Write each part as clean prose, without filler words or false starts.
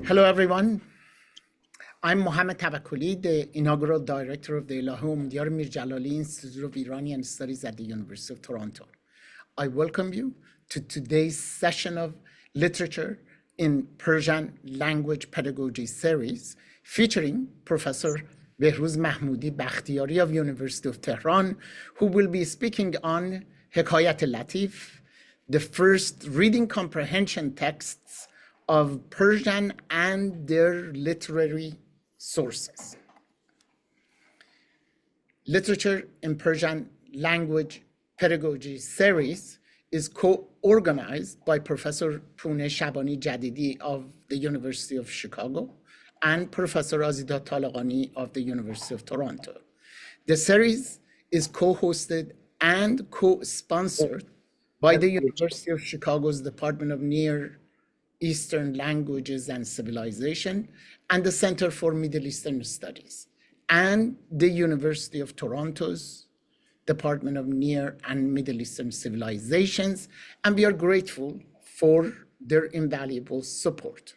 Hello, everyone. I'm Mohammed Tawakkoli, the inaugural director of the Elahé Omidyar Mir-Djalali Institute of Iranian Studies at the University of Toronto. I welcome you to today's session of Literature in Persian Language Pedagogy series featuring Professor Behrooz Mahmoodi Bakhtiari of University of Tehran, who will be speaking on ekāyāt-e Laṭīf, the first reading comprehension texts of Persian and their literary sources. Literature in Persian Language Pedagogy series is co-organized by Professor Pooneh Shabani Jadidi of the University of Chicago and Professor Azita Talaqani of the University of Toronto. The series is co-hosted and co-sponsored by the University of Chicago's Department of Near Eastern Languages and Civilization and the Center for Middle Eastern Studies, and the University of Toronto's Department of Near and Middle Eastern Civilizations, and we are grateful for their invaluable support.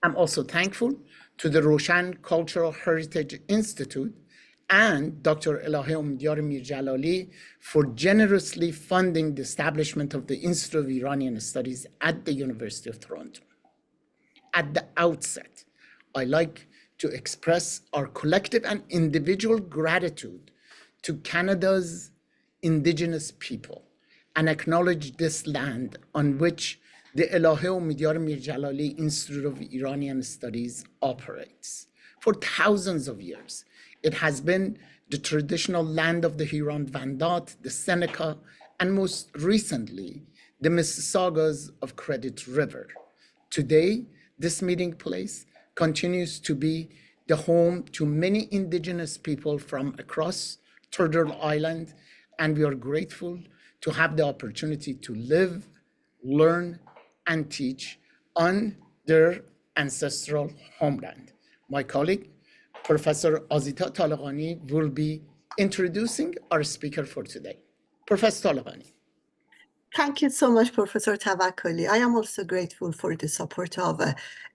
I'm also thankful to the Roshan Cultural Heritage Institute and Dr. Elahé Omidyar Mir-Djalali for generously funding the establishment of the Institute of Iranian Studies at the University of Toronto. At the outset, I'd like to express our collective and individual gratitude to Canada's Indigenous people and acknowledge this land on which the Elahé Omidyar Mir-Djalali Institute of Iranian Studies operates. For thousands of years, it has been the traditional land of the Huron-Wendat, the Seneca, and most recently, the Mississaugas of Credit River. Today, this meeting place continues to be the home to many Indigenous people from across Turtle Island, and we are grateful to have the opportunity to live, learn, and teach on their ancestral homeland. My colleague, Professor Azita Talaqani, will be introducing our speaker for today. Professor Talaqani. Thank you so much, Professor Tawakkoli. I am also grateful for the support of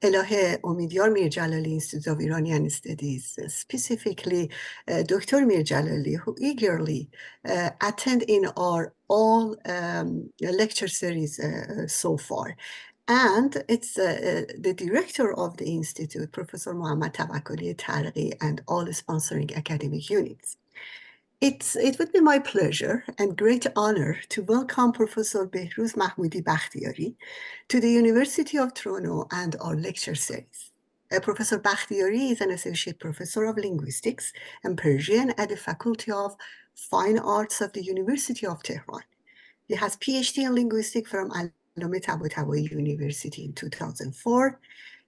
Elahé Omidyar Mir-Djalali Institute of Iranian Studies, specifically Dr. Mir-Djalali, who eagerly attend in our all lecture series so far. And it's the director of the institute, Professor Mohammed Tawakkoli Targhi, and all the sponsoring academic units. It would be my pleasure and great honor to welcome Professor Behrooz Mahmoodi Bakhtiari to the University of Toronto and our lecture series. Professor Bakhtiari is an associate professor of linguistics and Persian at the Faculty of Fine Arts of the University of Tehran. He has PhD in linguistics from Allame Tabatabai University in 2004.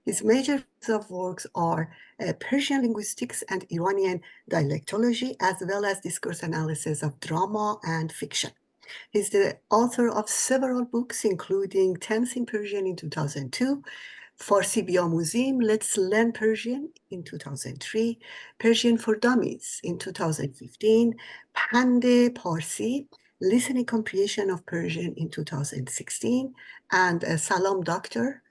His major of works are Persian linguistics and Iranian dialectology, as well as discourse analysis of drama and fiction. He's the author of several books, including Tense in Persian in 2002, Farsi Biyamuzim, Let's Learn Persian in 2003, Persian for Dummies in 2015, Pande Parsi, Listening Comprehension of Persian in 2016, and Salam Doctor,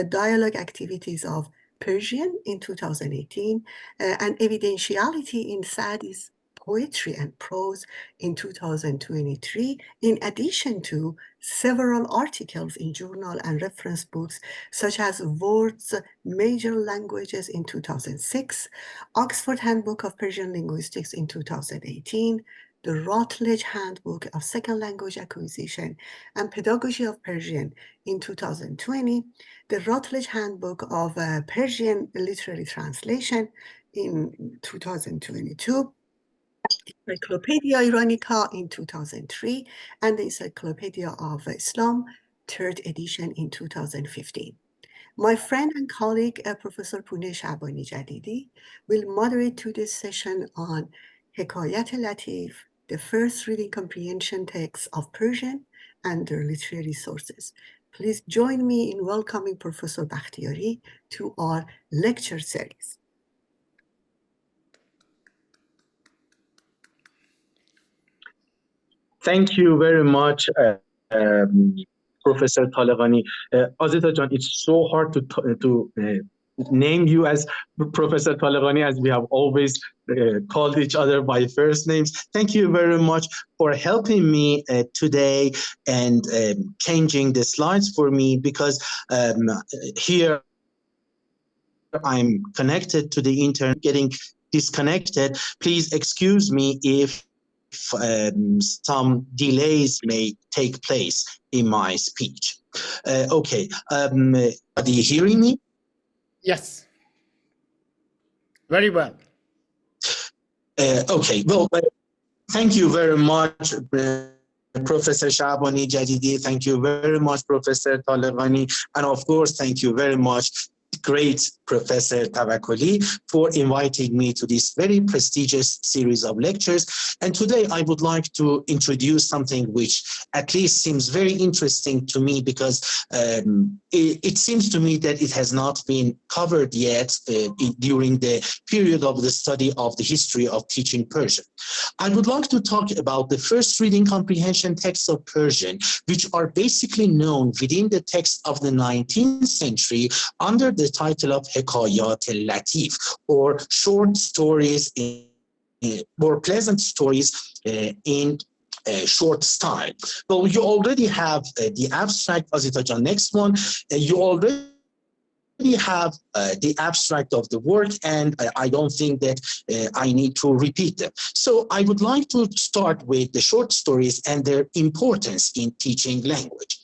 Dialogue Activities of Persian in 2018, and Evidentiality in Saadi's Poetry and Prose in 2023, in addition to several articles in journal and reference books, such as Ward's Major Languages in 2006, Oxford Handbook of Persian Linguistics in 2018, the Routledge Handbook of Second Language Acquisition and Pedagogy of Persian in 2020, the Routledge Handbook of Persian Literary Translation in 2022, Encyclopedia Iranica in 2003, and the Encyclopedia of Islam, third edition in 2015. My friend and colleague, Professor Pooneh Shabani Jadidi, will moderate today's session on ekāyāt-e Laṭīf, the first reading comprehension text of Persian and their literary sources. Please join me in welcoming Professor Bakhtiari to our lecture series. Thank you very much, Professor Talaqani. Azita John, it's so hard to name you as Professor Taleghani, as we have always called each other by first names. Thank you very much for helping me today and changing the slides for me, because here I'm connected to the internet, getting disconnected. Please excuse me if some delays may take place in my speech. Okay, are you hearing me? Yes. Very well. Okay, well, thank you very much, Professor Shabani Jadidi. Thank you very much, Professor Taleghani. And of course, thank you very much, great Professor Tawakkoli, for inviting me to this very prestigious series of lectures. And today I would like to introduce something which at least seems very interesting to me, because it seems to me that it has not been covered yet during the period of the study of the history of teaching Persian. I would like to talk about the first reading comprehension texts of Persian, which are basically known within the text of the 19th century under the title of ekāyāt-e Laṭīf, or short stories or pleasant stories in short style. Well, you already have the abstract, Azitajan. Next one, you already have the abstract of the work, and I don't think that I need to repeat them. So I would like to start with the short stories and their importance in teaching language.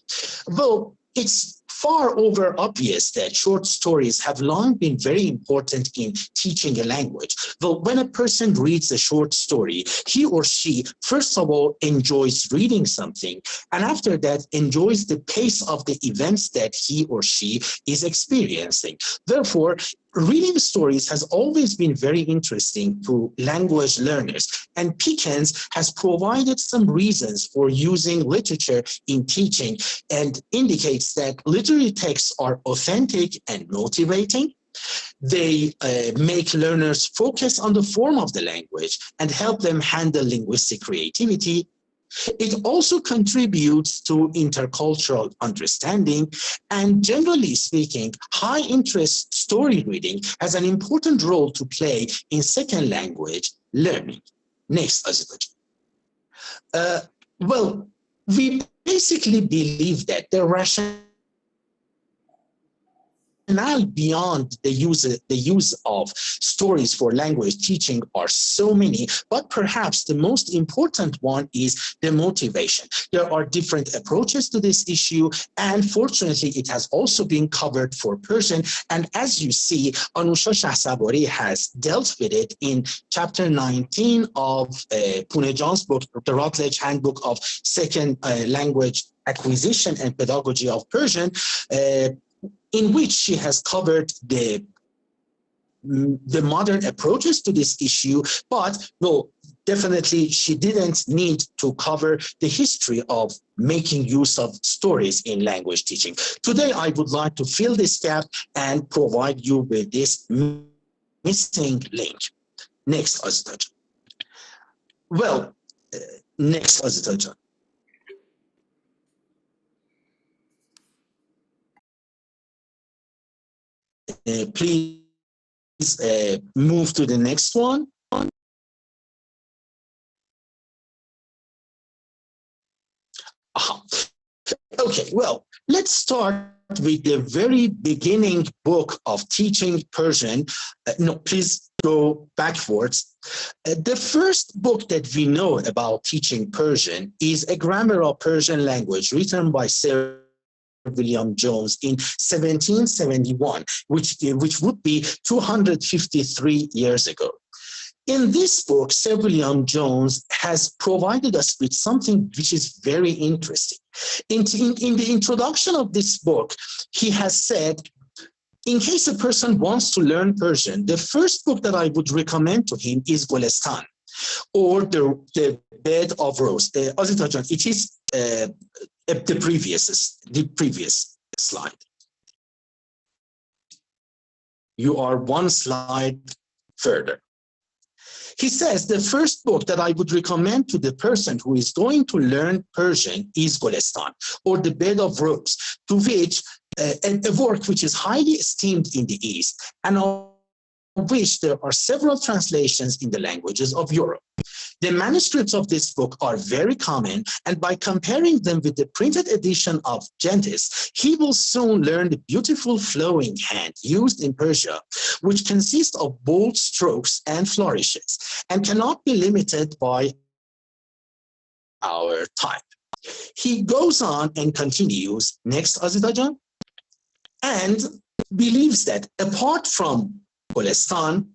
Well, it's far over obvious that short stories have long been very important in teaching a language. Well, when a person reads a short story, he or she, first of all, enjoys reading something, and after that, enjoys the pace of the events that he or she is experiencing. Therefore, reading stories has always been very interesting to language learners, and Pickens has provided some reasons for using literature in teaching, and indicates that literary texts are authentic and motivating. They make learners focus on the form of the language and help them handle linguistic creativity. It also contributes to intercultural understanding, and generally speaking, high interest story reading has an important role to play in second language learning. Next, Azitajan. Well, we basically believe that the rationale beyond the use of stories for language teaching are so many, but perhaps the most important one is the motivation. There are different approaches to this issue, and fortunately it has also been covered for Persian, and as you see, Anusha Shahsabari has dealt with it in chapter 19 of Punejan's book, The Routledge Handbook of Second Language Acquisition and Pedagogy of Persian, in which she has covered the modern approaches to this issue, but no, definitely she didn't need to cover the history of making use of stories in language teaching. Today, I would like to fill this gap and provide you with this missing link. Next, Azitajan. Well, next, Azitajan. Please move to the next one. Okay, well, let's start with the very beginning book of teaching Persian. No, please go backwards. The first book that we know about teaching Persian is A Grammar of Persian Language, written by Sir William Jones in 1771, which would be 253 years ago. In this book, Sir William Jones has provided us with something which is very interesting. In the introduction of this book, he has said, in case a person wants to learn Persian, the first book that I would recommend to him is Golestan, or the Bed of Rose. Azitajan, it is the previous slide. You are one slide further. He says the first book that I would recommend to the person who is going to learn Persian is Golestan, or the Bed of Rose, to which a work which is highly esteemed in the East, and of which there are several translations in the languages of Europe. The manuscripts of this book are very common, and by comparing them with the printed edition of Gentis, he will soon learn the beautiful flowing hand used in Persia, which consists of bold strokes and flourishes, and cannot be limited by our type. He goes on and continues, next Azitajan, and believes that apart from Golestan,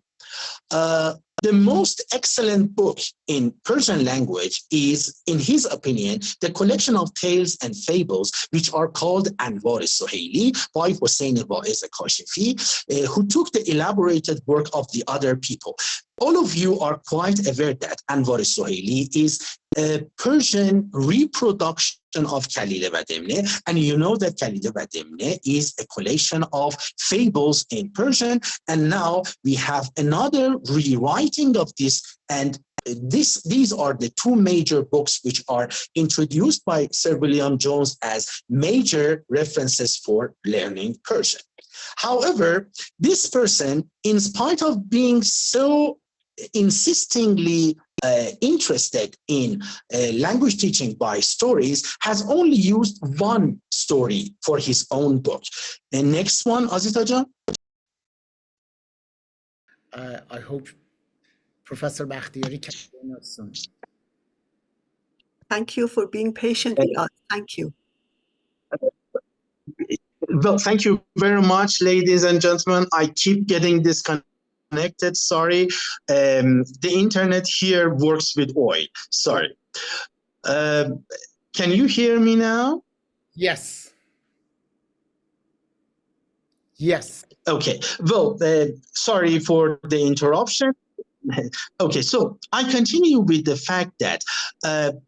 the most excellent book in Persian language is, in his opinion, the collection of tales and fables which are called Anwar-e-Suhaili by Hossein Waiz Kashifi, who took the elaborated work of the other people. All of you are quite aware that Anwar-e-Suhaili is a Persian reproduction of Khalil wa Dimne, and you know that Khalil wa Dimne is a collection of fables in Persian, and now we have another rewriting of this, and these are the two major books which are introduced by Sir William Jones as major references for learning Persian. However, this person, in spite of being so insistingly interested in language teaching by stories, has only used one story for his own book. The next one, Azitajan. I hope Professor Bakhtiari can join us soon. Thank you for being patient with us. Thank you. Well, thank you very much, ladies and gentlemen. I keep getting disconnected. Sorry. The internet here works with oil. Sorry. Can you hear me now? Yes. Yes. Okay. Well, sorry for the interruption. Okay, so I continue with the fact that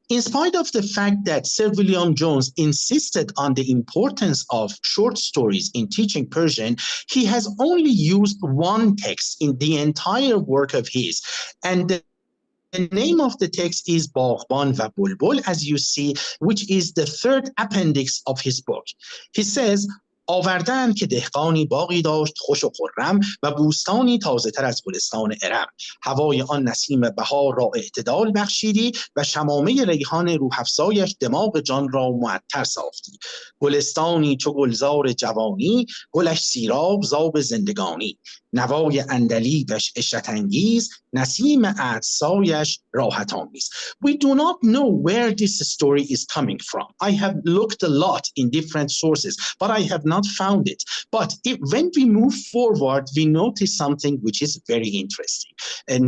in spite of the fact that Sir William Jones insisted on the importance of short stories in teaching Persian, he has only used one text in the entire work of his. And the name of the text is Baghban va Bulbul, as you see, which is the third appendix of his book. He says, آوردند که دهقانی باغی داشت خوش و خرم و بوستانی تازه تر از گلستان ارم. هوای آن نسیم بهار را اعتدال بخشیدی و شمامه ریحان روح‌افزایش دماغ جان را معطر ساختی. گلستانی چو گلزار جوانی، گلش سیراب زاب زندگانی. نوای عندلیبش عشرت انگیز، نسیم عطسایش راحت آمیز. We do not know where this story is coming from. I have looked a lot in different sources, but I have not found it. But when we move forward, we notice something which is very interesting.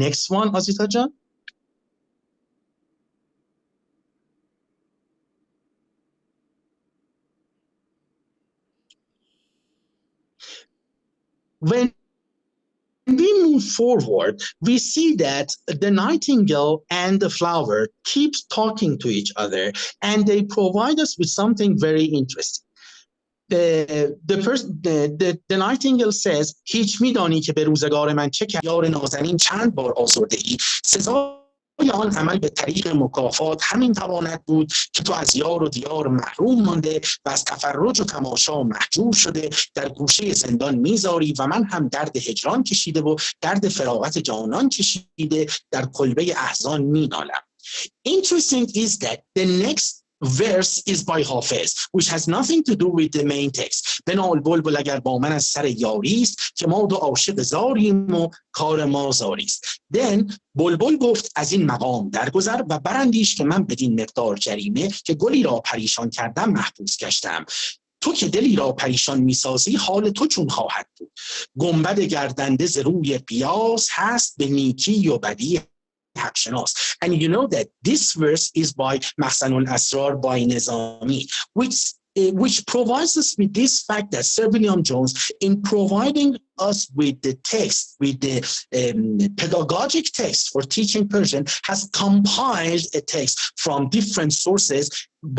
Next one, Azita Jan. When we move forward, we see that the nightingale and the flower keeps talking to each other, and they provide us with something very interesting. The nightingale says, هیچ میدانی که به روزگار من چه کرد یار نازنین چند بار آزرده ای سزای آن عمل به طریق مکافات همین تواند بود که تو از یار و دیار محروم مانده و از تفرج و تماشا محجور شده در گوشه زندان میذاری و من هم درد هجران کشیده و درد فراغت جانان کشیده در کلبه احزان مینالم. Interesting is that the next verse is by Hafiz, which has nothing to do with the main text. بنال بلبل اگر با من از سر یاری است که ما دو عاشق زاریم و کار ما زاری است. Then بلبل گفت از این مقام درگذر و براندیش که من بدین مقدار جریمه که گلی را پریشان کردم محبوس گشتم. تو که دلی را پریشان میسازی حال تو چون خواهد بود. گنبد گردنده ز روی قیاس هست به نیکی و بدی And you know that this verse is by Mahsanul Asrar by Nizami, which provides us with this fact that Sir William Jones, in providing us with the text, with the pedagogic text for teaching Persian, has compiled a text from different sources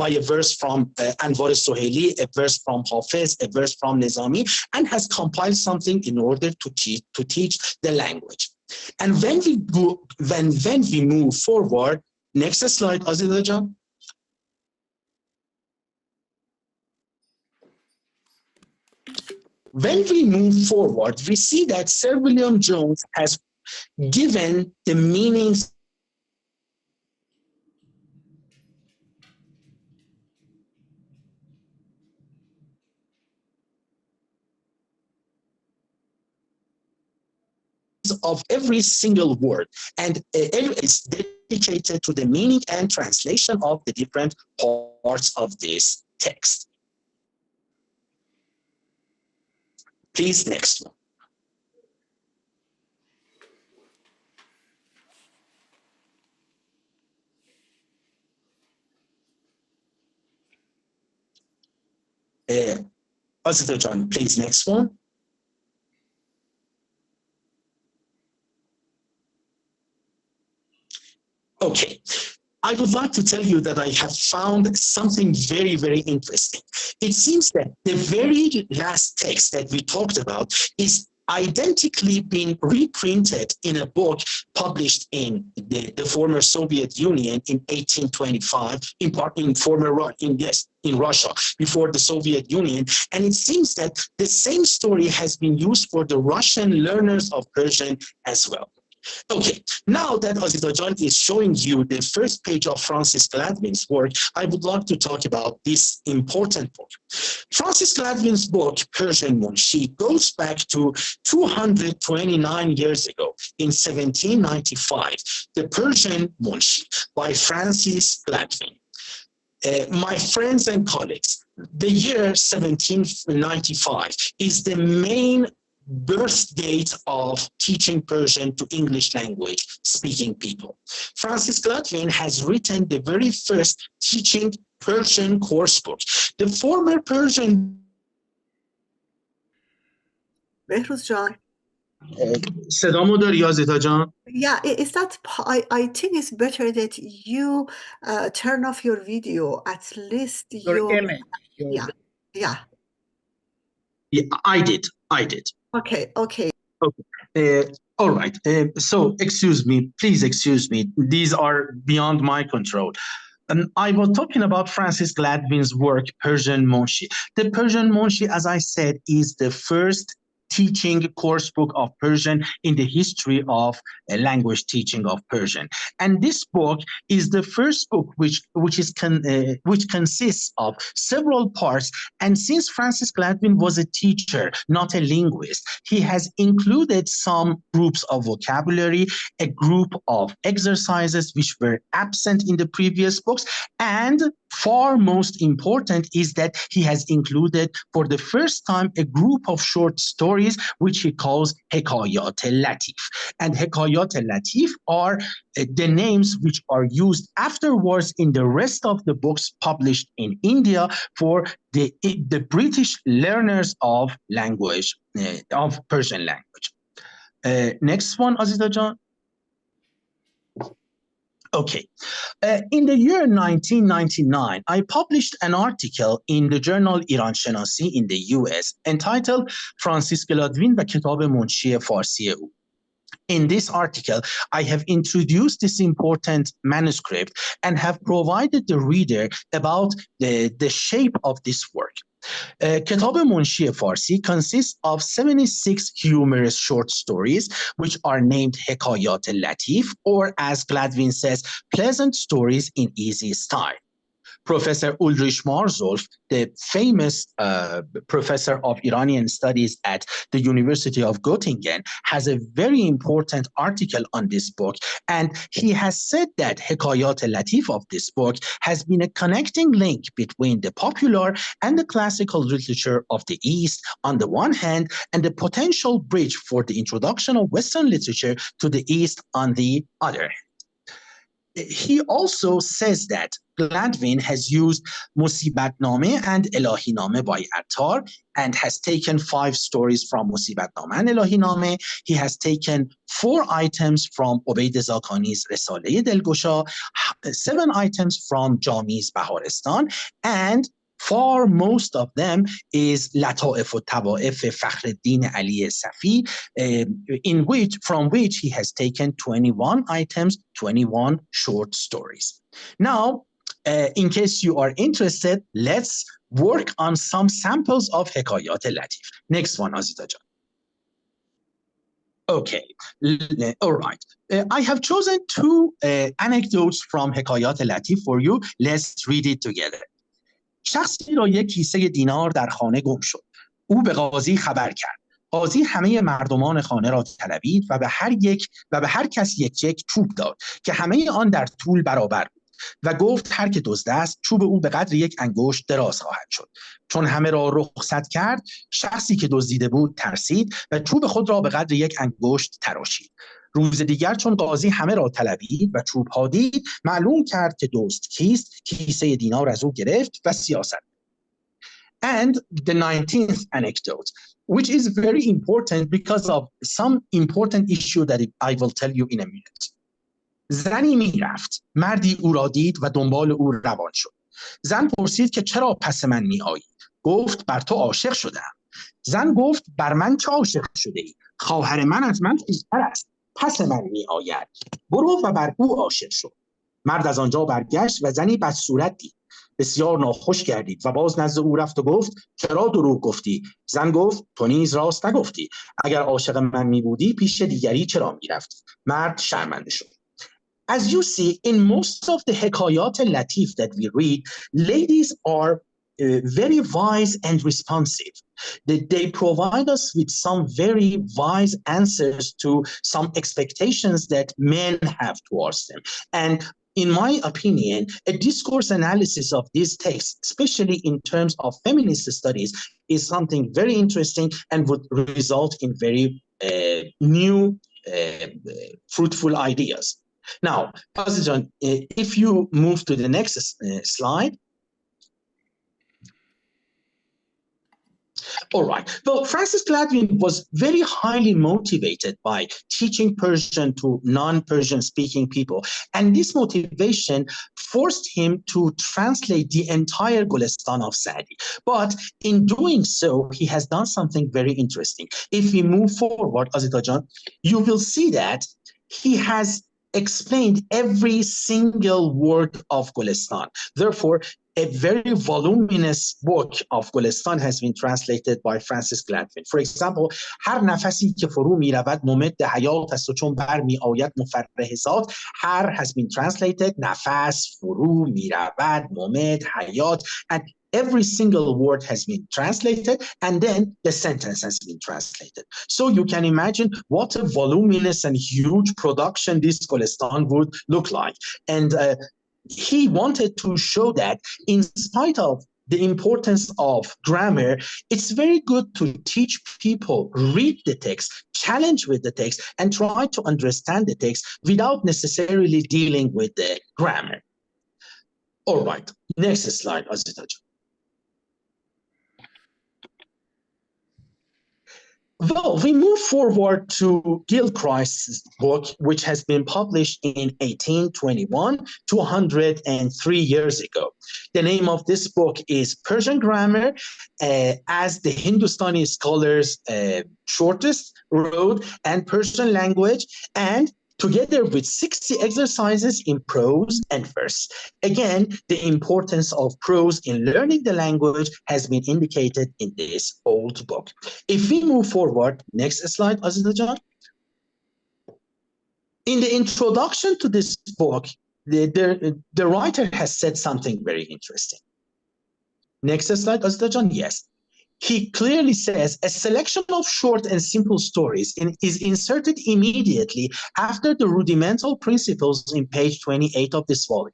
by a verse from Anwar Suhaili, a verse from Hafiz, a verse from Nizami, and has compiled something in order to teach the language. And when we move forward, next slide, Azita Jan. when we move forward, we see that Sir William Jones has given the meanings of every single word, and it's dedicated to the meaning and translation of the different parts of this text. Please, next one. Positive John, please, next one. Okay, I would like to tell you that I have found something very, very interesting. It seems that the very last text that we talked about is identically being reprinted in a book published in the former Soviet Union in 1825, in Russia, before the Soviet Union. And it seems that the same story has been used for the Russian learners of Persian as well. Okay, now that Azizajan is showing you the first page of Francis Gladwin's work, I would like to talk about this important book. Francis Gladwin's book, Persian Moonshee, goes back to 229 years ago, in 1795, The Persian Moonshee by Francis Gladwin. My friends and colleagues, the year 1795 is the main birth date of teaching Persian to English language speaking people. Francis Gladwin has written the very first teaching Persian course book. The former Persian Behrooz John. صدامو داری آزیتا جان؟ Yeah, is that I think it's better that you turn off your video, at least Your image. Yeah. Yeah, I did. Okay. All right. So, excuse me. Please excuse me. These are beyond my control. I was talking about Francis Gladwin's work, Persian Moonshee. The Persian Moonshee, as I said, is the first teaching course book of Persian in the history of language teaching of Persian. And this book is the first book which consists of several parts. And since Francis Gladwin was a teacher, not a linguist, he has included some groups of vocabulary, a group of exercises which were absent in the previous books, and far most important is that he has included for the first time a group of short stories which he calls ekāyāt-e Laṭīf. And ekāyāt-e Laṭīf are the names which are used afterwards in the rest of the books published in India for the British learners of language, of Persian language. Next one, Azita Jan. Okay. In the year 1999, I published an article in the journal Iran Shenasi in the US entitled Francis Gladwin و کتاب منشی فارسی او. In this article, I have introduced this important manuscript and have provided the reader about the shape of this work. کتاب منشی فارسی consists of 76 humorous short stories, which are named ekāyāt-e Laṭīf, or as Gladwin says, pleasant stories in easy style. Professor Ulrich Marzolf, the famous professor of Iranian studies at the University of Göttingen, has a very important article on this book. And he has said that ekāyāt-e Laṭīf of this book has been a connecting link between the popular and the classical literature of the East on the one hand, and the potential bridge for the introduction of Western literature to the East on the other hand. He also says that Gladwin has used Musibat-name and Elahé by Attar and has taken 5 stories from Musibat-name and Elahé. He has taken 4 items from Obaid Zakani's Risale Delgosha, 7 items from Jami's Baharistan, and far most of them is Lata'if و Tawa'if Fakhreddin Ali Safi, from which he has taken 21 items, 21 short stories. Now, in case you are interested, let's work on some samples of ekāyāt-e Laṭīf. Next one, Azita Jan. Okay, all right. I have chosen two anecdotes from ekāyāt-e Laṭīf for you. Let's read it together. شخصی را یک کیسه دینار در خانه گم شد. او به قاضی خبر کرد. قاضی همه مردمان خانه را طلبید و به هر کس یک چوب داد که همه آن در طول برابر بود و گفت هر که دزد است چوب او به قدر یک انگشت دراز خواهد شد. چون همه را رخصت کرد، شخصی که دزدیده بود ترسید و چوب خود را به قدر یک انگشت تراشید. روز دیگر چون قاضی همه را طلبید و چوب ها دید، معلوم کرد که دزد کیست، کیسه دینار از او گرفت و سیاست. And the 19th anecdote, which is very important because of some important issue that I will tell you in a minute. زنی می رفت، مردی او را دید و دنبال او روان شد. زن پرسید که چرا پس من می آیی؟ گفت بر تو عاشق شدم. زن گفت بر من چه عاشق شده ای؟ خواهر من از من خوبتر است، پس من می آید. برو و بر او عاشق شد. مرد از آنجا برگشت و زنی بدصورت دید. بسیار ناخوش گردید و باز نزد او رفت و گفت چرا دروغ گفتی؟ زن گفت تو نیز راست نگفتی. اگر عاشق من می بودی پیش دیگری چرا می رفتی؟ مرد شرمنده شد. As you see, in most of the ekāyāt-e Laṭīf that we read, ladies are very wise and responsive. They provide us with some very wise answers to some expectations that men have towards them. And in my opinion, a discourse analysis of these texts, especially in terms of feminist studies, is something very interesting and would result in very new, fruitful ideas. Now, Azizan, if you move to the next slide. All right. Well, Francis Gladwin was very highly motivated by teaching Persian to non-Persian speaking people. And this motivation forced him to translate the entire Golestan of Saadi. But in doing so, he has done something very interesting. If we move forward, Azita Jan, you will see that he has explained every single word of Golestan. Therefore, a very voluminous book of Golestan has been translated by Francis Gladwin. For example, هر نفسی که فرو می رود ممد حیات است و چون بر می آید مفرح ذات. هر has been translated نفس فرو می رود ممد حیات, and every single word has been translated, and then the sentence has been translated. So you can imagine what a voluminous and huge production this Golestan would look like. And he wanted to show that in spite of the importance of grammar, it's very good to teach people, read the text, challenge with the text, and try to understand the text without necessarily dealing with the grammar. All right, next slide, Azita. Well, we move forward to Gilchrist's book, which has been published in 1821, 203 years ago. The name of this book is Persian Grammar, as the Hindustani scholars shortest wrote, and Persian language, and together with 60 exercises in prose and verse. Again, the importance of prose in learning the language has been indicated in this old book. If we move forward, next slide, Azita Jan. In the introduction to this book, the writer has said something very interesting. Next slide, Azita Jan. Yes. He clearly says a selection of short and simple stories is inserted immediately after the rudimental principles in page 28 of this volume,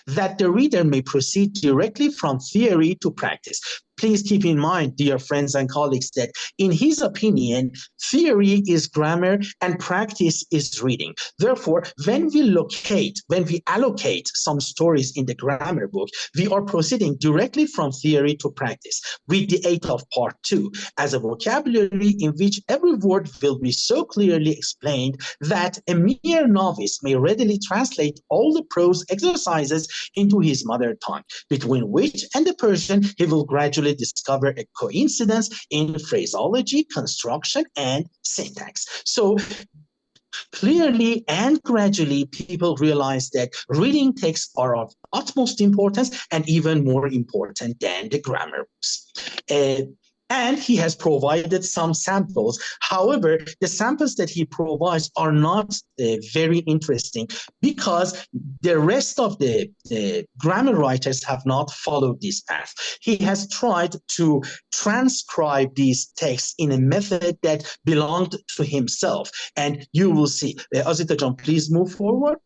that the reader may proceed directly from theory to practice. Please keep in mind, dear friends and colleagues, that in his opinion, theory is grammar and practice is reading. Therefore, when we allocate some stories in the grammar book, we are proceeding directly from theory to practice with the aid of part 2 as a vocabulary in which every word will be so clearly explained that a mere novice may readily translate all the prose exercises into his mother tongue, between which and the Persian he will gradually discover a coincidence in phraseology, construction, and syntax. So Clearly and gradually, people realized that reading texts are of utmost importance and even more important than the grammar books. And he has provided some samples. However, the samples that he provides are not very interesting because the rest of the grammar writers have not followed this path. He has tried to transcribe these texts in a method that belonged to himself. And you will see. Azita John, please move forward.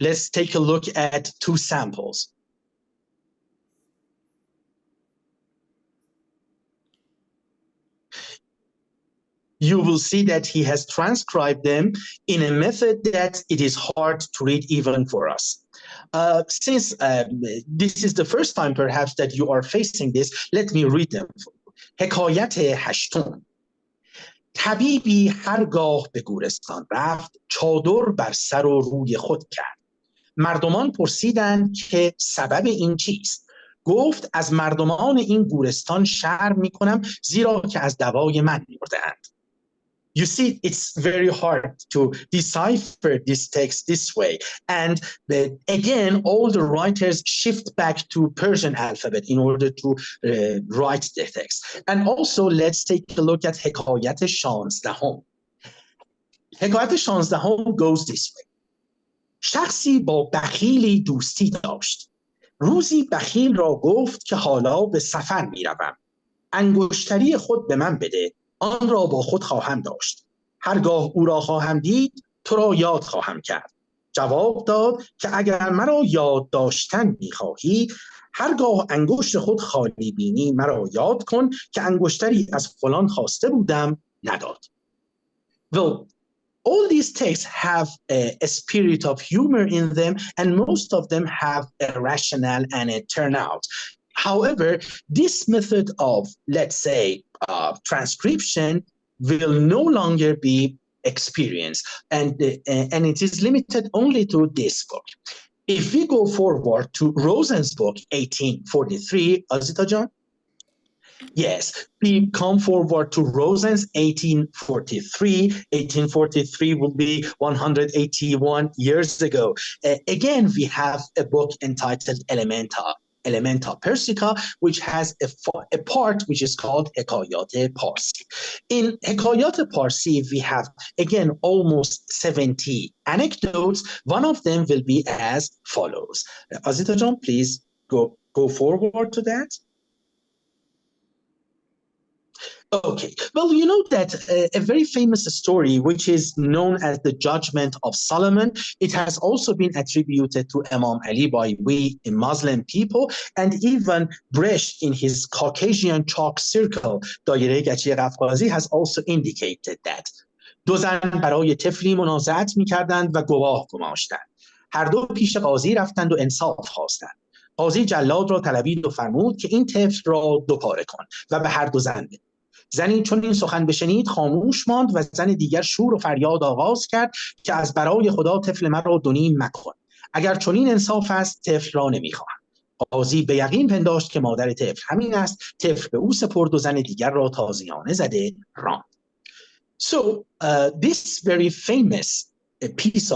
Let's take a look at two samples. You will see that he has transcribed them in a method that it is hard to read even for us. Since this is the first time perhaps that you are facing this, let me read them. حکایت هشتم. طبیبی هرگاه به گورستان رفت چادر بر سر و روی خود کرد. مردمان پرسیدند که سبب این چیست؟ گفت از مردمان این گورستان شرم می کنم زیرا که از دوای من مرده‌اند. You see, it's very hard to decipher this text this way. And again, all the writers shift back to Persian alphabet in order to write the text. And also, let's take a look at حکایت شانزدهم. حکایت شانزدهم goes this way. شخصی با بخیلی دوستی داشت. روزی بخیل را گفت که حالا به سفر می روم. انگشتری خود به من بده. آن را با خود خواهم داشت. هرگاه او را خواهم دید تو را یاد خواهم کرد. جواب داد که اگر مرا یاد داشتن می‌خواهی هرگاه انگشت خود خالی بینی مرا یاد کن که انگشتری از فلان خواسته بودم نداد. Well, all these texts have a spirit of humor in them and most of them have a rationale and a turnout. However, this method of, let's say, transcription will no longer be experienced, and it is limited only to this book. If we go forward to Rosen's book, 1843, Azita John? Yes, we come forward to Rosen's 1843. 1843 will be 181 years ago. Again, we have a book entitled Elementa Persica, which has a part which is called ekāyāt-e Parsi. In ekāyāt-e Parsi, we have, again, almost 70 anecdotes. One of them will be as follows. Azita John, please go forward to that. Okay, well, you know that a very famous story, which is known as the Judgment of Solomon, it has also been attributed to Imam Ali by we Muslim people, and even Brecht in his Caucasian chalk circle, دایره گچی قفقازی, has also indicated that. دو زن برای طفلی منازعت می‌کردند و گواه گماشتند. هر دو پیش قاضی رفتند و انصاف خواستند. قاضی جلاد را طلبید و فرمود که این طفل را دو پاره کن و به هر دو زن بده. زنی چون این سخن بشنید خاموش ماند و زن دیگر شور و فریاد آغاز کرد که از برای خدا طفل مرا دو نیم مکن. اگر چنین انصاف است طفل را نمیخواهم. قاضی به یقین پنداشت که مادر طفل همین است. طفل به او سپرد و زن دیگر را تازیانه زده راند. So this very famous piece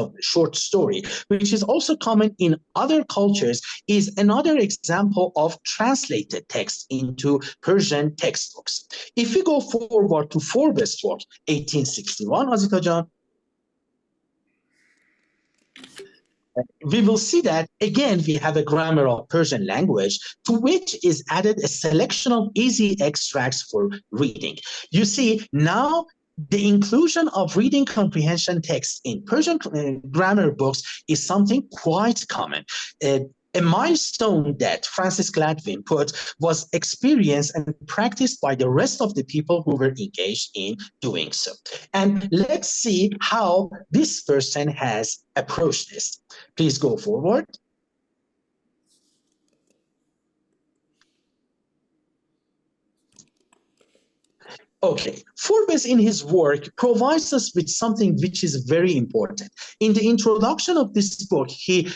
of short story, which is also common in other cultures, is another example of translated text into Persian textbooks. If we go forward to Forbes' work, 1861, Azita John, we will see that, again, we have a grammar of Persian language to which is added a selection of easy extracts for reading. You see, now the inclusion of reading comprehension texts in Persian grammar books is something quite common. A milestone that Francis Gladwin put was experienced and practiced by the rest of the people who were engaged in doing so. And let's see how this person has approached this. Please go forward. Okay, Forbes in his work provides us with something which is very important. In the introduction of this book, he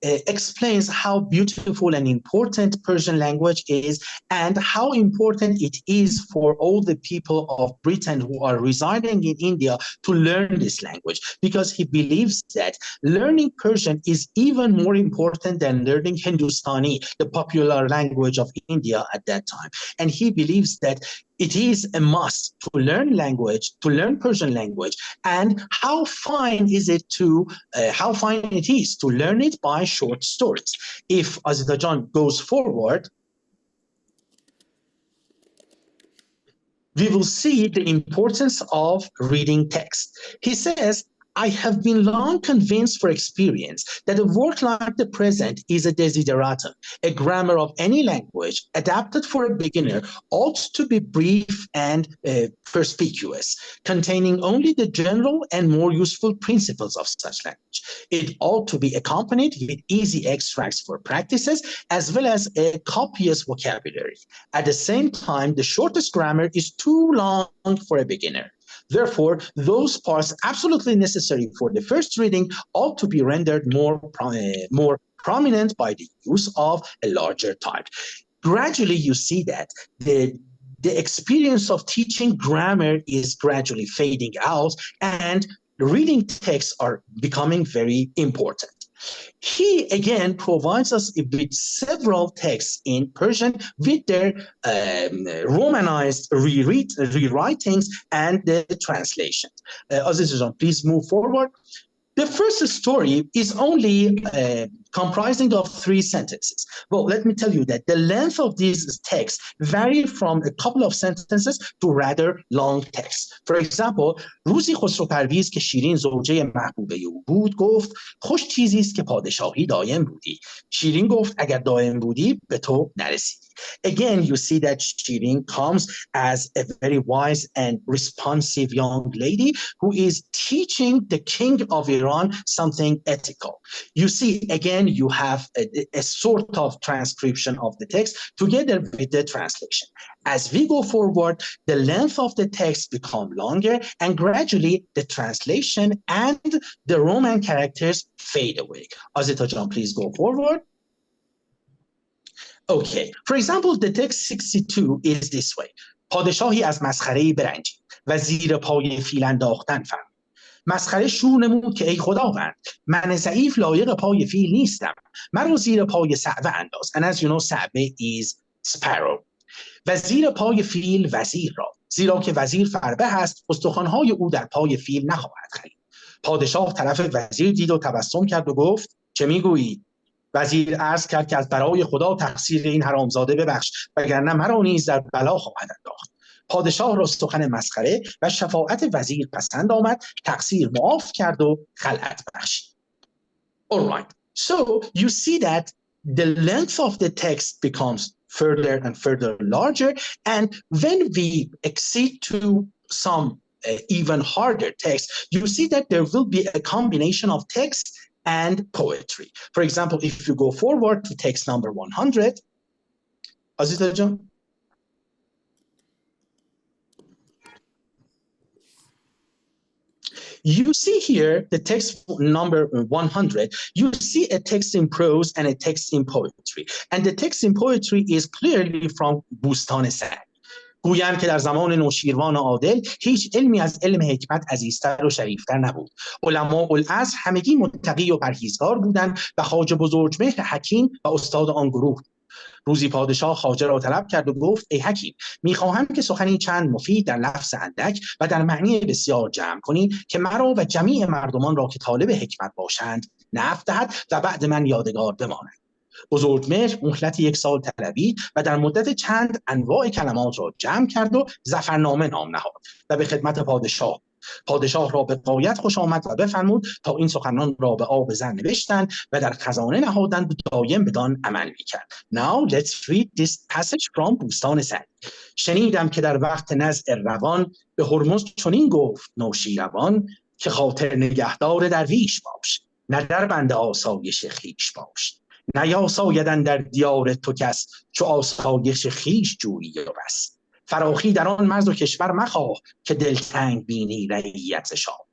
explains how beautiful and important Persian language is and how important it is for all the people of Britain who are residing in India to learn this language, because he believes that learning Persian is even more important than learning Hindustani, the popular language of India at that time. And he believes that it is a must to learn language, to learn Persian language, and how fine it is to learn it by short stories. If Azita John goes forward, we will see the importance of reading text. He says, I have been long convinced for experience that a work like the present is a desideratum. A grammar of any language adapted for a beginner ought to be brief and perspicuous, containing only the general and more useful principles of such language. It ought to be accompanied with easy extracts for practices, as well as a copious vocabulary. At the same time, the shortest grammar is too long for a beginner. Therefore, those parts absolutely necessary for the first reading ought to be rendered more prominent by the use of a larger type. Gradually, you see that the experience of teaching grammar is gradually fading out, and reading texts are becoming very important. He again provides us with several texts in Persian with their romanized rewritings and the translations. Azizan, please move forward. The first story is only comprising of 3 sentences. Well, let me tell you that the length of these texts vary from a couple of sentences to rather long texts. For example, روزی خسرو پرویز که شیرین زوجه محبوبه او بود گفت خوش چیزی است که پادشاهی دائم بودی. شیرین گفت اگر دائم بودی به تو نرسیدی. Again, you see that Shirin comes as a very wise and responsive young lady who is teaching the king of Iran something ethical. You see, again, you have a sort of transcription of the text together with the translation. As we go forward, the length of the text becomes longer, and gradually the translation and the Roman characters fade away. Azita John, please go forward. Okay, for example, the text 62 is this way. پادشاهی از مسخره‌ای برنجید و زیر پای فیل انداختن فرمود. مسخره شور نمود که ای خداوند من ضعیف لایق پای فیل نیستم. مرا زیر پای صعوه انداز. And as you know, صعوه is sparrow. و زیر پای فیل وزیر را. زیرا که وزیر فربه است، استخوان‌های او در پای فیل نخواهد خلید. پادشاه طرف وزیر دید و تبسم کرد و گفت چه میگویی؟ وزیر عرض کرد که از برای خدا تقصیر این حرامزاده ببخش وگرنه مرا نیز در بلا خواهد انداخت. پادشاه را سخن مسخره و شفاعت وزیر پسند آمد، تقصیر معاف کرد و خلعت بخشید. All right. So you see that the length of the text becomes further and further larger, and when we accede to some even harder text, you see that there will be a combination of text and poetry. For example, if you go forward to text number 100, Azita John. You see here the text number 100, you see a text in prose and a text in poetry. And the text in poetry is clearly from بوستان سعد. گویم که در زمان نوشیروان عادل هیچ علمی از علم حکمت عزیزتر و شریفتر نبود. علماء العصر همگی متقی و پرهیزگار بودند و خواجه بزرجمهر حکیم و استاد آن گروه. روزی پادشاه خواجه را طلب کرد و گفت ای حکیم میخواهم که سخنی چند مفید در لفظ اندک و در معنی بسیار جمع کنی که مرا و جمیع مردمان را که طالب حکمت باشند نفع دهد و بعد من یادگار بماند. بزرجمهر مهلت 1 سال طلبید و در مدت چند انواع کلمات را جمع کرد و ظفرنامه نام نهاد و به خدمت پادشاه را به غایت خوش آمد و بفرمود تا این سخنان را به آب زر نوشتند و در خزانه نهادند و دایم بدان عمل می‌کرد. Now let's read this passage from بوستان سعدی. شنیدم که در وقت نزع روان به هرمز چنین گفت نوشیروان که خاطر نگهدار درویش باش نه در بند آسایش خویش باش. نیاسایدن در دیار تو کس چو آسایش خویش جویی و بس. فراخی در آن مرز و کشور مخواه که دلتنگ بینی رعیت شاه.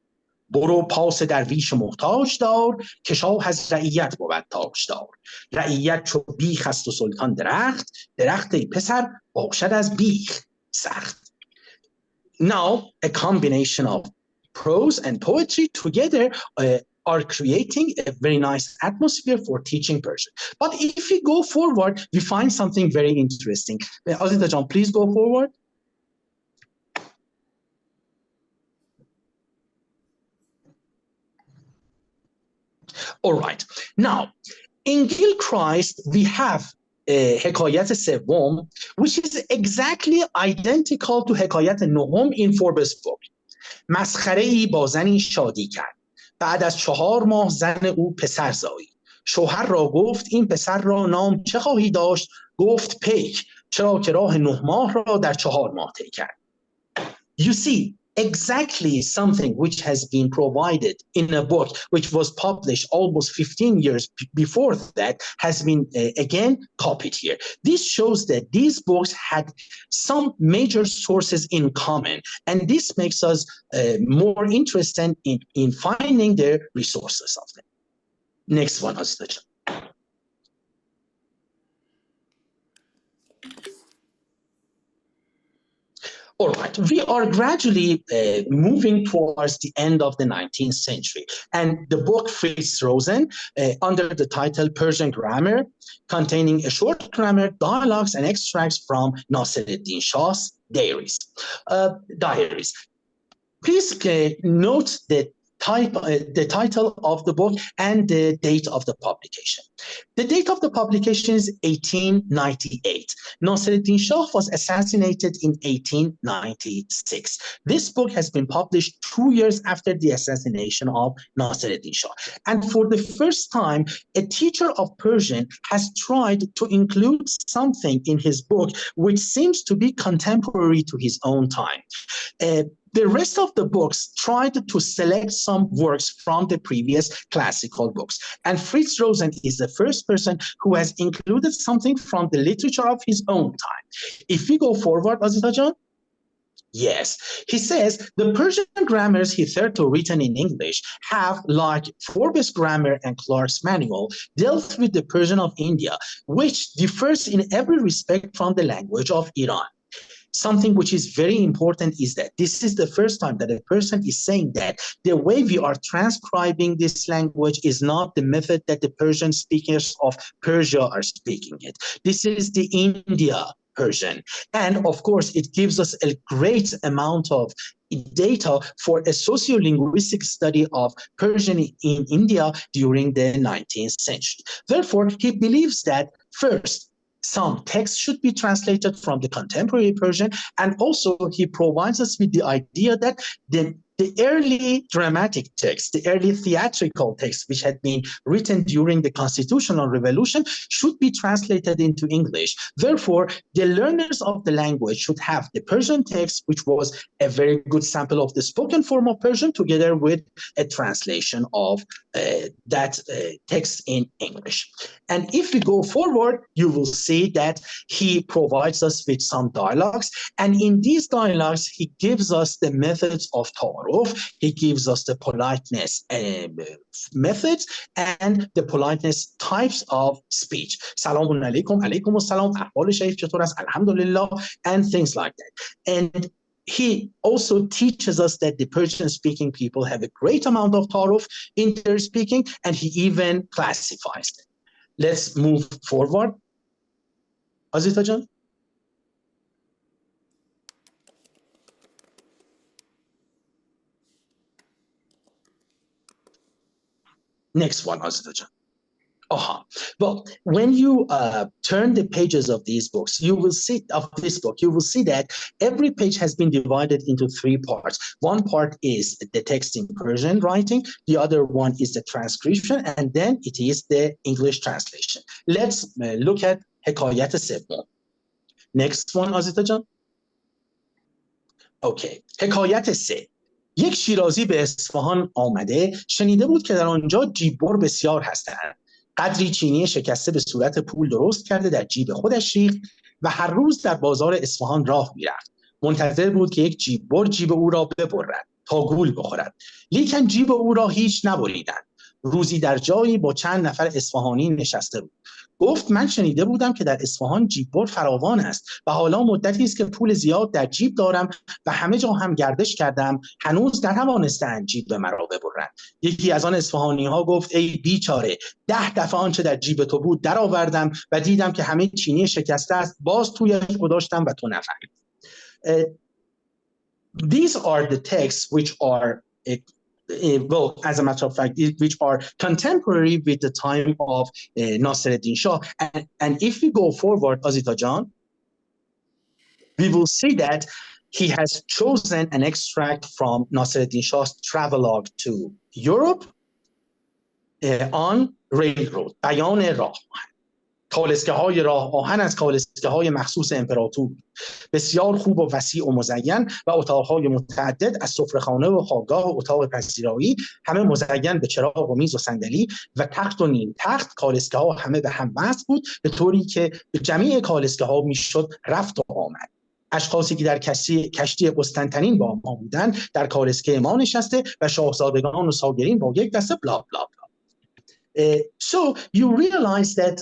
برو پاس درویش محتاج دار، که شاه از رعیت بود تاج دار. رعیت چو بیخ است و سلطان درخت، درخت ای پسر باشد از بیخ سخت. Now, a combination of prose and poetry together are creating a very nice atmosphere for teaching Persian. But if we go forward, we find something very interesting. Azita Jan, please go forward. All right. Now, in Gilchrist, we have حکایت سوم, which is exactly identical to حکایت نهم in Forbes book. مسخره ای با زنی شادی کرد. بعد از 4 ماه زن او پسر زایی. شوهر را گفت این پسر را نام چه خواهی داشت؟ گفت پیک، چرا که راه 9 ماه را در 4 ماه طی کرد. You see, exactly something which has been provided in a book which was published almost 15 years before that has been again copied here. This shows that these books had some major sources in common, and this makes us more interested in finding the resources of them. Next one, Azita. All right, we are gradually moving towards the end of the 19th century, and the book Fritz Rosen, under the title Persian Grammar, containing a short grammar, dialogues, and extracts from Nasiruddin Shah's diaries. Please note the title of the book and the date of the publication. The date of the publication is 1898. Nasiruddin Shah was assassinated in 1896. This book has been published 2 years after the assassination of Nasiruddin Shah. And for the first time, a teacher of Persian has tried to include something in his book which seems to be contemporary to his own time. The rest of the books tried to select some works from the previous classical books. And Fritz Rosen is the first person who has included something from the literature of his own time. If we go forward, Azita Jan? Yes, he says the Persian grammars hitherto written in English have, like Forbes Grammar and Clark's Manual, dealt with the Persian of India, which differs in every respect from the language of Iran. Something which is very important is that this is the first time that a person is saying that the way we are transcribing this language is not the method that the Persian speakers of Persia are speaking it. This is the India Persian. And of course, it gives us a great amount of data for a sociolinguistic study of Persian in India during the 19th century. Therefore, he believes that first, some text should be translated from the contemporary Persian, and also he provides us with the idea that the early dramatic text, the early theatrical text, which had been written during the Constitutional Revolution, should be translated into English. Therefore, the learners of the language should have the Persian text, which was a very good sample of the spoken form of Persian, together with a translation of that text in English. And if we go forward, you will see that he provides us with some dialogues. And in these dialogues, he gives us the methods of Torah. He gives us the politeness methods and the politeness types of speech. Salamun alaikum, alaikum assalam, ahwal shaykh chatur ast, alhamdulillah, and things like that. And he also teaches us that the Persian-speaking people have a great amount of ta'aruf in their speaking, and he even classifies them. Let's move forward. Azita Jan? Next one, Azita Jan. Well, when you turn the pages of these books, you will see that every page has been divided into 3 parts. One part is the text in Persian writing, the other one is the transcription, and then it is the English translation. Let's look at حکایت سوم. Next one, Azita Jan. Okay, حکایت 3. یک شیرازی به اصفهان آمده، شنیده بود که در آنجا جیببر بسیار هستند. قدری چینی شکسته به صورت پول درست کرده در جیب خودش ریخت و هر روز در بازار اصفهان راه میرفت. منتظر بود که یک جیببر جیب او را ببرد. تا گول بخورد. لیکن جیب او را هیچ نبریدند. روزی در جایی با چند نفر اصفهانی نشسته بود. گفت من شنیده بودم که در اصفهان جیببر فراوان است و حالا مدتی است که پول زیاد در جیب دارم و همه جا هم گردش کردم، هنوز نتوانستند جیب مرا ببرند. یکی از آن اصفهانی ها گفت ای بیچاره، 10 دفعه آنچه در جیب تو بود درآوردم و دیدم که همه چینی شکسته است، باز تویش گذاشتم و تو نفهمیدی. These are the texts which are well, as a matter of fact, which are contemporary with the time of Nasreddin Shah. And if we go forward, Azita Jan, we will see that he has chosen an extract from Nasreddin Shah's travelogue to Europe on railroad, بیان راه. کالسکه‌های راه آهن از کالسکه‌های مخصوص امپراتور، بسیار خوب و وسیع و مزین و اتاق‌های متعدد از سفره‌خانه و خوابگاه و اتاق پذیرایی، همه مزین به چراغ و میز و صندلی و تخت و نیم تخت. کالسکه‌ها همه به هم وصل بود به طوری که به جمیع کالسکه‌ها میشد رفت و آمد. اشخاصی که در کشتی قسطنطنین با ما بودند در کالسکه ما نشسته و شاهزادگان و ساگرین با یک دسته بلا بلا بلا. So you realize that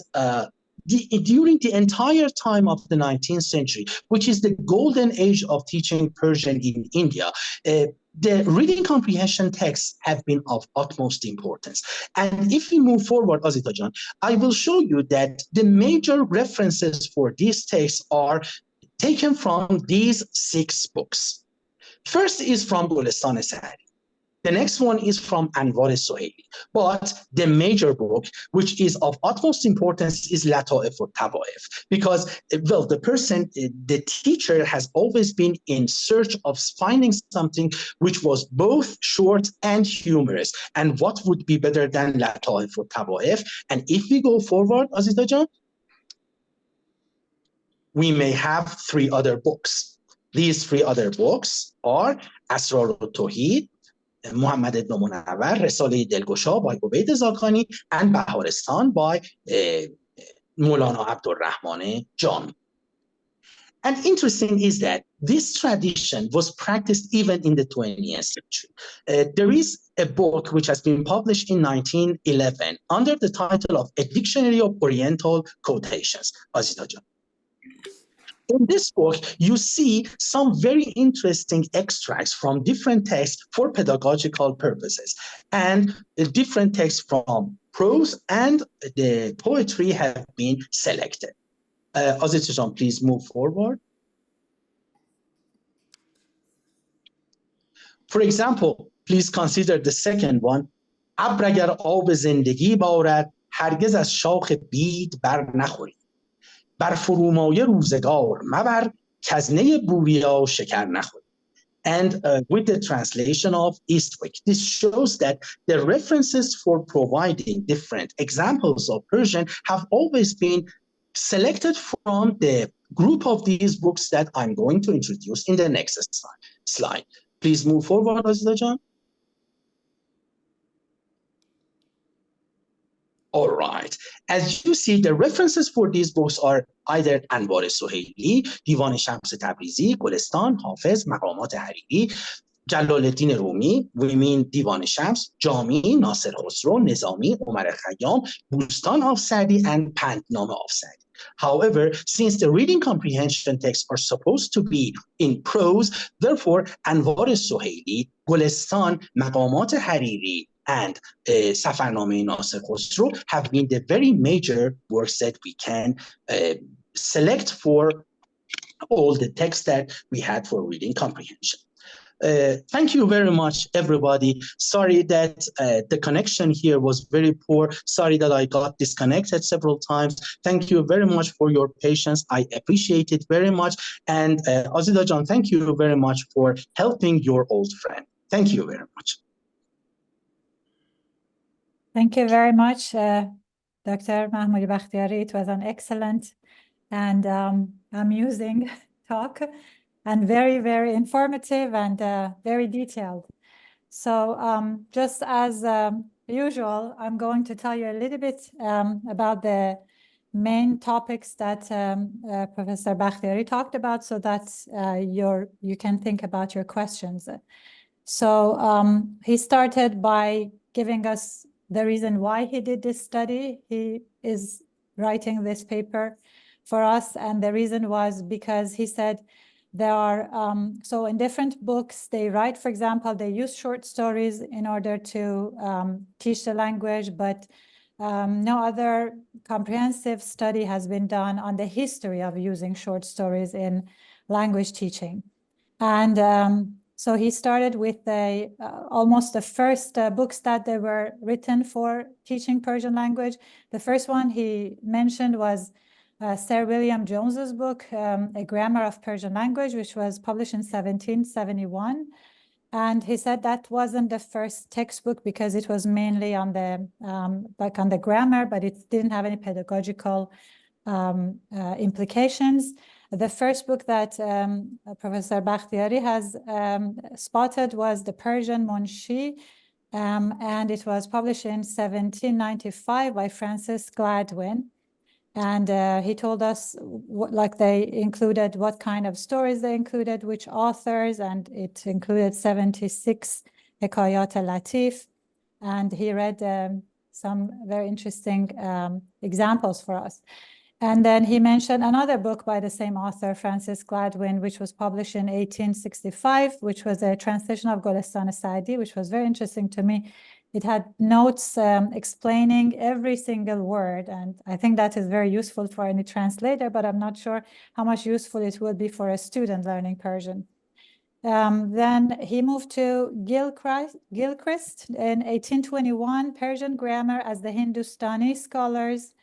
during the entire time of the 19th century, which is the golden age of teaching Persian in India, the reading comprehension texts have been of utmost importance. And if we move forward, Azita Jan, I will show you that the major references for these texts are taken from these 6 books. First is from Gulistan Sahari. The next one is from Anwar Suhaili. But the major book, which is of utmost importance, is Laṭīf because, well, the teacher has always been in search of finding something which was both short and humorous. And what would be better than Laṭīf? And if we go forward, Azita Jan, we may have 3 other books. These 3 other books are Asrar al-Tawhid, Muhammad ibn Munawwar, Risale Delgosha by Ubayd Zakani, and Baharistan by Maulana Abdurrahman Jami. And interesting is that this tradition was practiced even in the 20th century. There is a book which has been published in 1911 under the title of A Dictionary of Oriental Quotations. Azita Jan. In this book, you see some very interesting extracts from different texts for pedagogical purposes. And different texts from prose and the poetry have been selected. Azita Jan, please move forward. For example, please consider the second one. ابر اگر آب زندگی بارد هرگز از شاخ بید بر نخوری. بر فرومایه روزگار مبر کزنه بوریا شکر نخوری. And with the translation of Eastwick, this shows that the references for providing different examples of Persian have always been selected from the group of these books that I'm going to introduce in the next slide. Please move forward, Azita Jan. All right. As you see, the references for these books are either Anwar Suhaili, Divan Shams Tabrizi, Gulistan, Hafiz, Maqamat Hariri, Jalaleddin Rumi, we mean Divan Shams, Jami, Nasir Khosrow, Nizami, Omar Khayyam, Bustan of Sa'di, and Pantnama of Sa'di. However, since the reading comprehension texts are supposed to be in prose, therefore Anwar Suhaili, Gulistan, Maqamat Hariri, and Safarname Nasir Khosrow have been the very major works that we can select for all the texts that we had for reading comprehension. Thank you very much, everybody. Sorry that the connection here was very poor. Sorry that I got disconnected several times. Thank you very much for your patience. I appreciate it very much. And Azita Jan, thank you very much for helping your old friend. Thank you very much. Thank you very much, Dr. Mahmoodi Bakhtiari. It was an excellent and amusing talk, and very, very informative and very detailed. So just as usual, I'm going to tell you a little bit about the main topics that Professor Bakhtiari talked about, so that you can think about your questions. So he started by giving us the reason why he did this study. He is writing this paper for us, and the reason was because he said there are, so in different books they write, for example, they use short stories in order to teach the language, but no other comprehensive study has been done on the history of using short stories in language teaching. And so he started with almost the first books that they were written for teaching Persian language. The first one he mentioned was Sir William Jones's book, A Grammar of Persian Language, which was published in 1771. And he said that wasn't the first textbook because it was mainly on the like on the grammar, but it didn't have any pedagogical implications. The first book that Professor Bakhtiari has spotted was the Persian Moonshee, and it was published in 1795 by Francis Gladwin. And he told us like they included what kind of stories they included, which authors, and it included 76 ekāyāt-e Laṭīf. And he read some very interesting examples for us. And then he mentioned another book by the same author, Francis Gladwin, which was published in 1865, which was a translation of Golestan Saadi, which was very interesting to me. It had notes explaining every single word, and I think that is very useful for any translator, but I'm not sure how much useful it would be for a student learning Persian. Then he moved to Gilchrist in 1821, Persian Grammar as the Hindustani Scholars.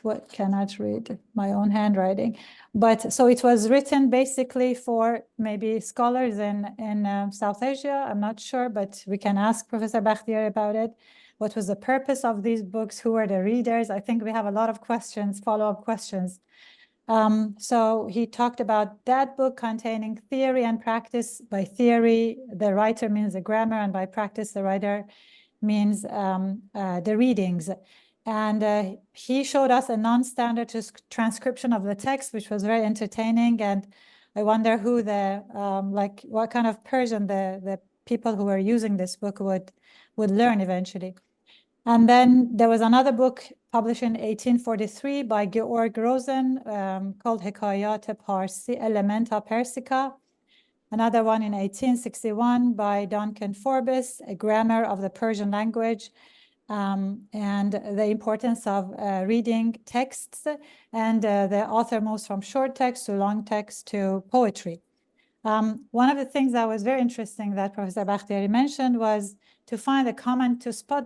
What cannot read my own handwriting, but so it was written basically for maybe scholars in South Asia. I'm not sure, but we can ask Professor Bakhtiari about it. What was the purpose of these books? Who were the readers? I think we have a lot of questions, follow-up questions. So he talked about that book containing theory and practice. By theory, the writer means the grammar, and by practice, the writer means the readings. And he showed us a non-standard transcription of the text, which was very entertaining. And I wonder who like what kind of Persian the people who were using this book would learn eventually. And then there was another book published in 1843 by Georg Rosen called ekāyāt-e Elementa Persica. Another one in 1861 by Duncan Forbes, A Grammar of the Persian Language. And the importance of reading texts, and the author moves from short text to long text to poetry. One of the things that was very interesting that Professor Bakhtiari mentioned was to spot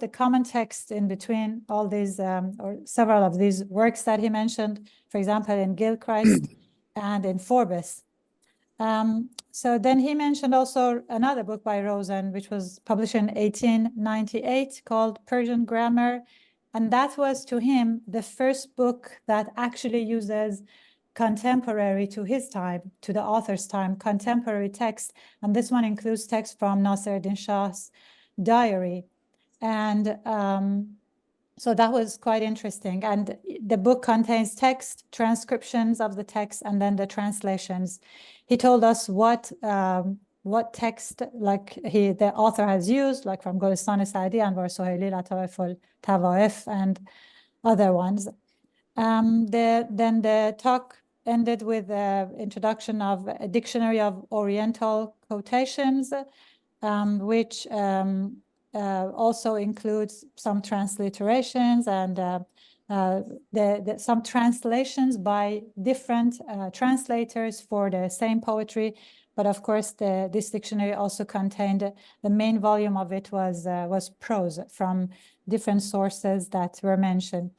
the common text in between all these, or several of these works that he mentioned, for example, in Gilchrist and in Forbes. So then he mentioned also another book by Rosen, which was published in 1898 called Persian Grammar. And that was to him the first book that actually uses contemporary to his time, to the author's time, contemporary text. And this one includes text from Nasir-Eddin Shah's diary. And so that was quite interesting. And the book contains text, transcriptions of the text, and then the translations. He told us what text like the author has used, like from Golestan Saadi, Anwar Sohaili, Lataif al-Tawaif, and other ones. Then the talk ended with the introduction of a dictionary of Oriental quotations, which also includes some transliterations and some translations by different translators for the same poetry. But of course, this dictionary also contained, the main volume of it was prose from different sources that were mentioned.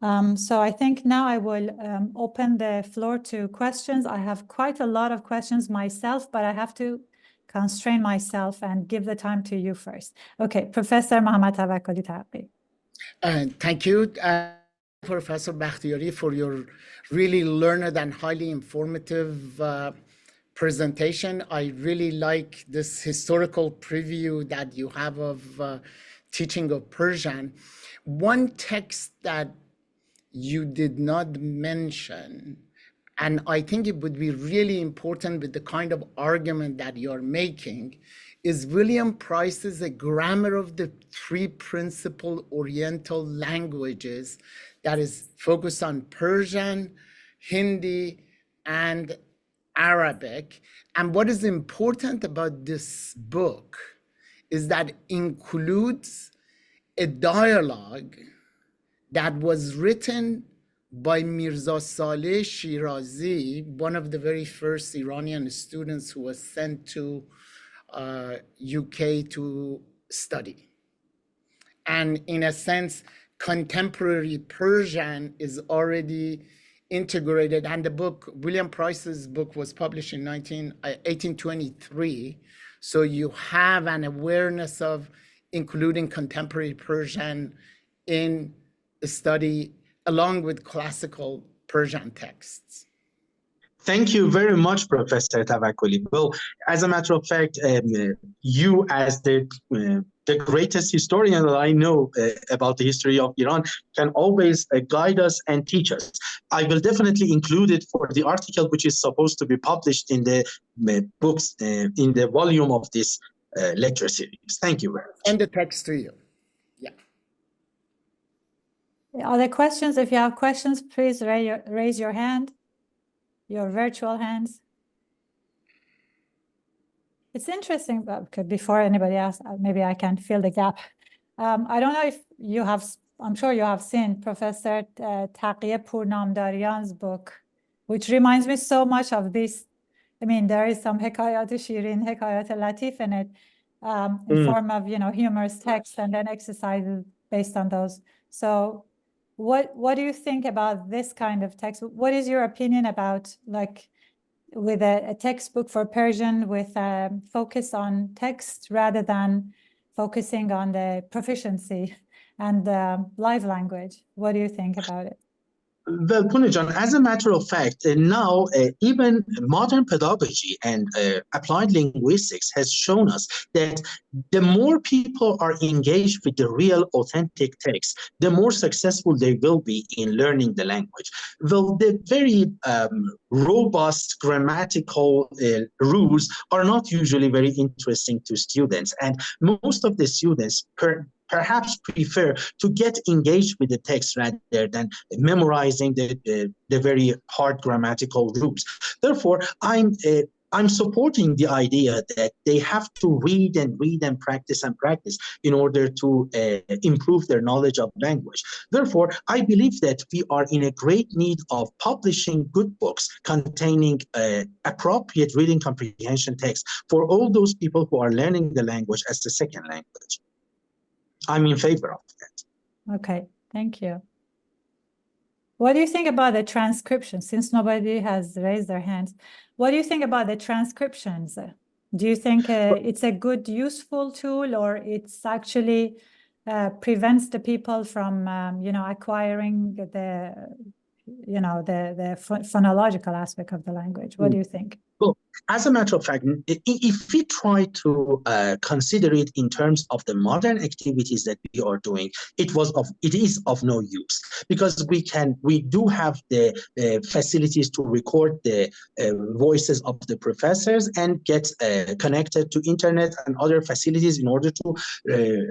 So I think now I will open the floor to questions. I have quite a lot of questions myself, but I have to constrain myself and give the time to you first. Okay, Professor Mohammad Tawakkoli Taqi. Thank you, Professor Bakhtiari, for your really learned and highly informative presentation. I really like this historical preview that you have of teaching of Persian. One text that you did not mention, and I think it would be really important with the kind of argument that you're making, is William Price's A Grammar of the Three Principal Oriental Languages that is focused on Persian, Hindi, and Arabic. And what is important about this book is that it includes a dialogue that was written by Mirza Saleh Shirazi, one of the very first Iranian students who was sent to UK to study. And in a sense, contemporary Persian is already integrated. And the book, William Price's book, was published in 1823. So you have an awareness of including contemporary Persian in the study along with classical Persian texts. Thank you very much, Professor Tavakkoli. Well, as a matter of fact, you as the greatest historian that I know about the history of Iran can always guide us and teach us. I will definitely include it for the article which is supposed to be published in the books, in the volume of this lecture series. Thank you very much. And the text to you. Yeah. Other questions? If you have questions, please raise your hand. Your virtual hands. It's interesting, but before anybody asks, maybe I can fill the gap. I don't know if you have, I'm sure you have seen Professor Taqi Purnamdarian's book, which reminds me so much of this. I mean, there is some ekāyāt-e Shirin, ekāyāt-e Laṭīf in it, in form of, humorous text and then exercises based on those. So what do you think about this kind of text? What is your opinion about, like, with a textbook for Persian with a focus on text rather than focusing on the proficiency and the live language? What do you think about it? Well, Punajan, as a matter of fact, now even modern pedagogy and applied linguistics has shown us that the more people are engaged with the real authentic text, the more successful they will be in learning the language. Well, the very robust grammatical rules are not usually very interesting to students, and most of the students perhaps prefer to get engaged with the text rather than memorizing the very hard grammatical rules. Therefore, I'm supporting the idea that they have to read and practice in order to improve their knowledge of language. Therefore, I believe that we are in a great need of publishing good books containing appropriate reading comprehension text for all those people who are learning the language as the second language. I'm in favor of that. Okay, thank you. What do you think about the transcription? Since nobody has raised their hands, what do you think about the transcriptions? Do you think it's a good, useful tool, or it's actually prevents the people from, acquiring the phonological aspect of the language? What do you think? Well, as a matter of fact, if we try to consider it in terms of the modern activities that we are doing, it is of no use, because we do have the facilities to record the voices of the professors and get connected to internet and other facilities in order to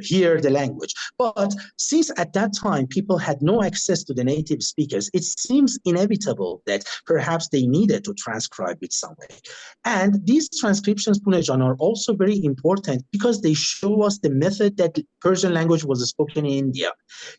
hear the language. But since at that time people had no access to the native speakers, it seems inevitable that perhaps they needed to transcribe it some way. And these transcriptions, Punajan, are also very important because they show us the method that Persian language was spoken in India,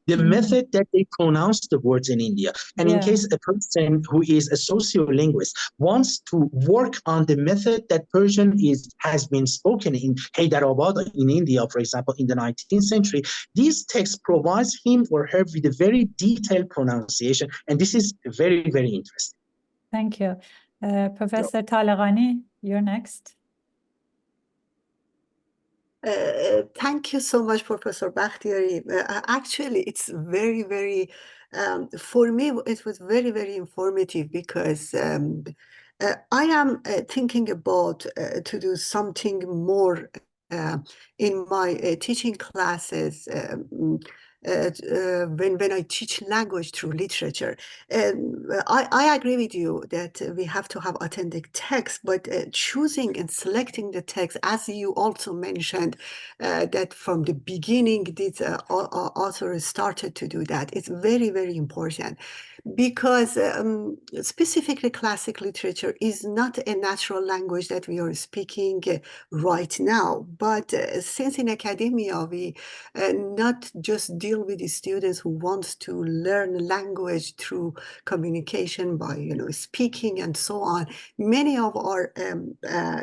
the method that they pronounce the words in India. And in case a person who is a sociolinguist wants to work on the method that Persian has been spoken in Hyderabad in India, for example, in the 19th century, these texts provides him or her with a very detailed pronunciation. And this is very, very interesting. Thank you. Professor Taleghani, you're next. Thank you so much, Professor Bakhtiari. Actually, it's very, very, for me, it was very, very informative, because I am thinking about to do something more in my teaching classes, when I teach language through literature. I agree with you that we have to have authentic text, but choosing and selecting the text, as you also mentioned, that from the beginning, this author started to do that. It's very, very important, because specifically classic literature is not a natural language that we are speaking right now. But since in academia, we not just deal with the students who want to learn language through communication by, speaking and so on. Many of our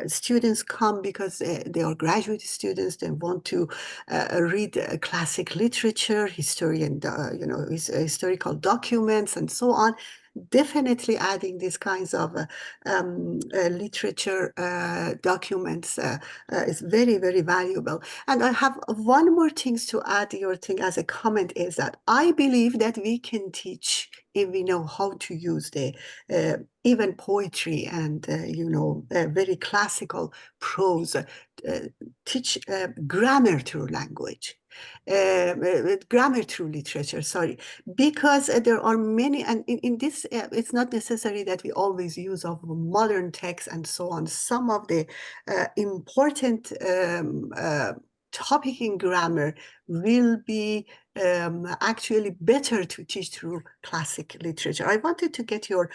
students come because they are graduate students. They want to read classic literature, history, and historical documents, and so on. Definitely adding these kinds of literature documents is very, very valuable. And I have one more thing to add to your thing as a comment, is that I believe that we can teach if we know how to use the even poetry and very classical prose, teach grammar through language. Grammar through literature, sorry, because there are many, and in this, it's not necessary that we always use of modern texts and so on. Some of the important topic in grammar will be actually better to teach through classic literature. I wanted to get your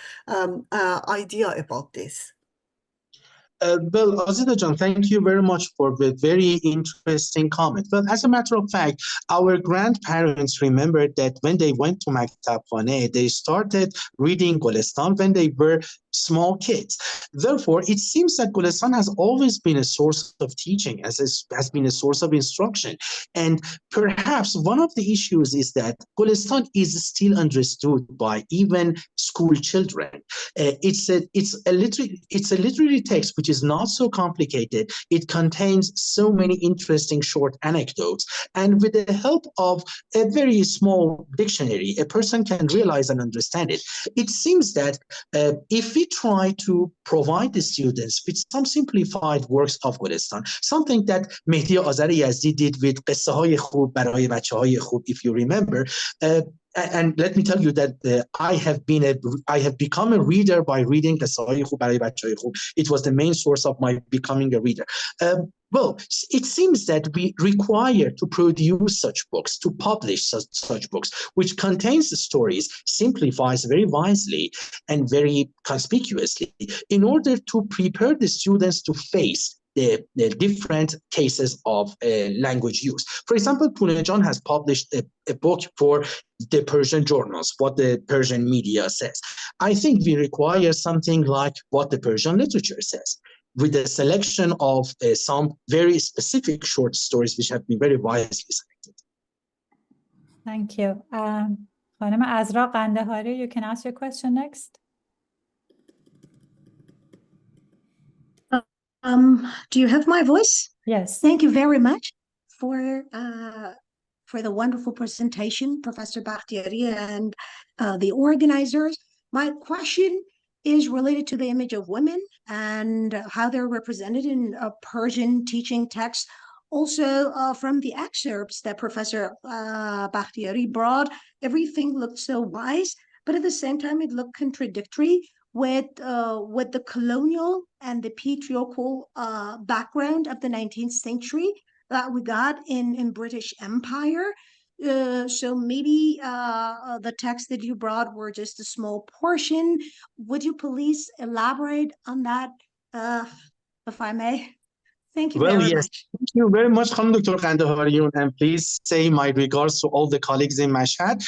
idea about this. Well, Azita John, thank you very much for the very interesting comment. Well, as a matter of fact, our grandparents remembered that when they went to Maktab Khane, they started reading Golestan when they were small kids. Therefore, it seems that Golestan has always been a source of teaching, has been a source of instruction. And perhaps one of the issues is that Golestan is still understood by even school children. It's a literary text which is not so complicated. It contains so many interesting short anecdotes, and with the help of a very small dictionary, a person can realize and understand it. It seems that if we try to provide the students with some simplified works of Golestan, something that Mehdi Azar Yazdi did with قصه های خوب برای بچه های خوب, if you remember, and let me tell you that I have become a reader by reading قصه های خوب برای بچه های خوب. It was the main source of my becoming a reader. Well, it seems that we require to produce such books, to publish such books, which contains the stories, simplifies very wisely and very conspicuously, in order to prepare the students to face the different cases of language use. For example, Punejan has published a book for the Persian journals, what the Persian media says. I think we require something like what the Persian literature says, with a selection of some very specific short stories which have been very wisely selected. Thank you. Khanem Azra Qandahari, you can ask your question next. Do you have my voice? Yes. Thank you very much for the wonderful presentation, Professor Bakhtiari and the organizers. My question is related to the image of women and how they're represented in Persian teaching texts. Also, from the excerpts that Professor Bakhtiari brought, everything looked so wise, but at the same time, it looked contradictory with the colonial and the patriarchal background of the 19th century that we got in British Empire. So maybe the text that you brought were just a small portion. Would you please elaborate on that, if I may? Thank you very much. Thank you very much, Dr. Qandahari, and please say my regards to all the colleagues in Mashhad.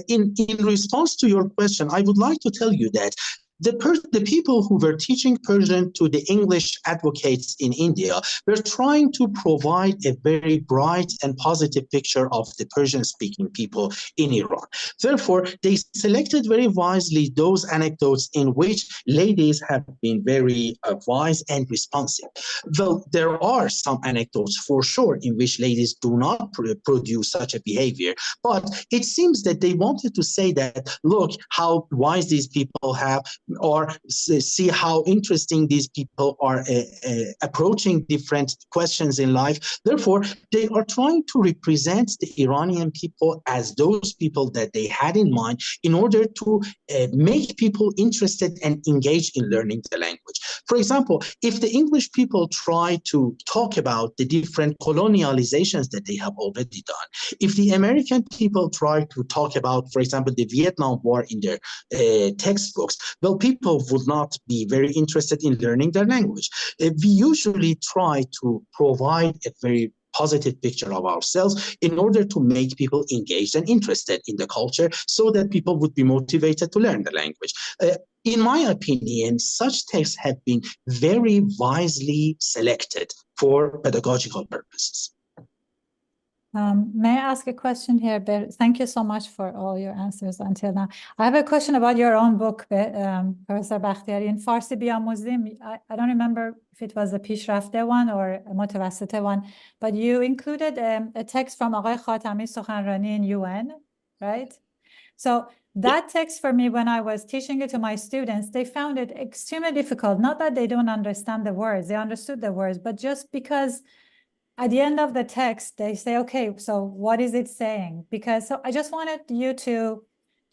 In response to your question, I would like to tell you that the people who were teaching Persian to the English advocates in India were trying to provide a very bright and positive picture of the Persian-speaking people in Iran. Therefore, they selected very wisely those anecdotes in which ladies have been very wise and responsive. Though there are some anecdotes for sure in which ladies do not produce such a behavior, but it seems that they wanted to say that, look how wise these people have. or see how interesting these people are approaching different questions in life. Therefore, they are trying to represent the Iranian people as those people that they had in mind in order to make people interested and engaged in learning the language. For example, if the English people try to talk about the different colonializations that they have already done, if the American people try to talk about, for example, the Vietnam War in their textbooks, well, people would not be very interested in learning their language. We usually try to provide a very positive picture of ourselves in order to make people engaged and interested in the culture so that people would be motivated to learn the language. In my opinion, such texts have been very wisely selected for pedagogical purposes. May I ask a question here? Thank you so much for all your answers until now. I have a question about your own book, Professor Bakhtiari. In Farsi Biyamuzim, I don't remember if it was a Pishrafte one or a Mutawassite one, but you included a text from Aghay Khatami Sukhanrani in UN, right? So that text for me, when I was teaching it to my students, they found it extremely difficult. Not that they don't understand the words, they understood the words, but just because at the end of the text, they say, okay, so what is it saying? Because so I just wanted you to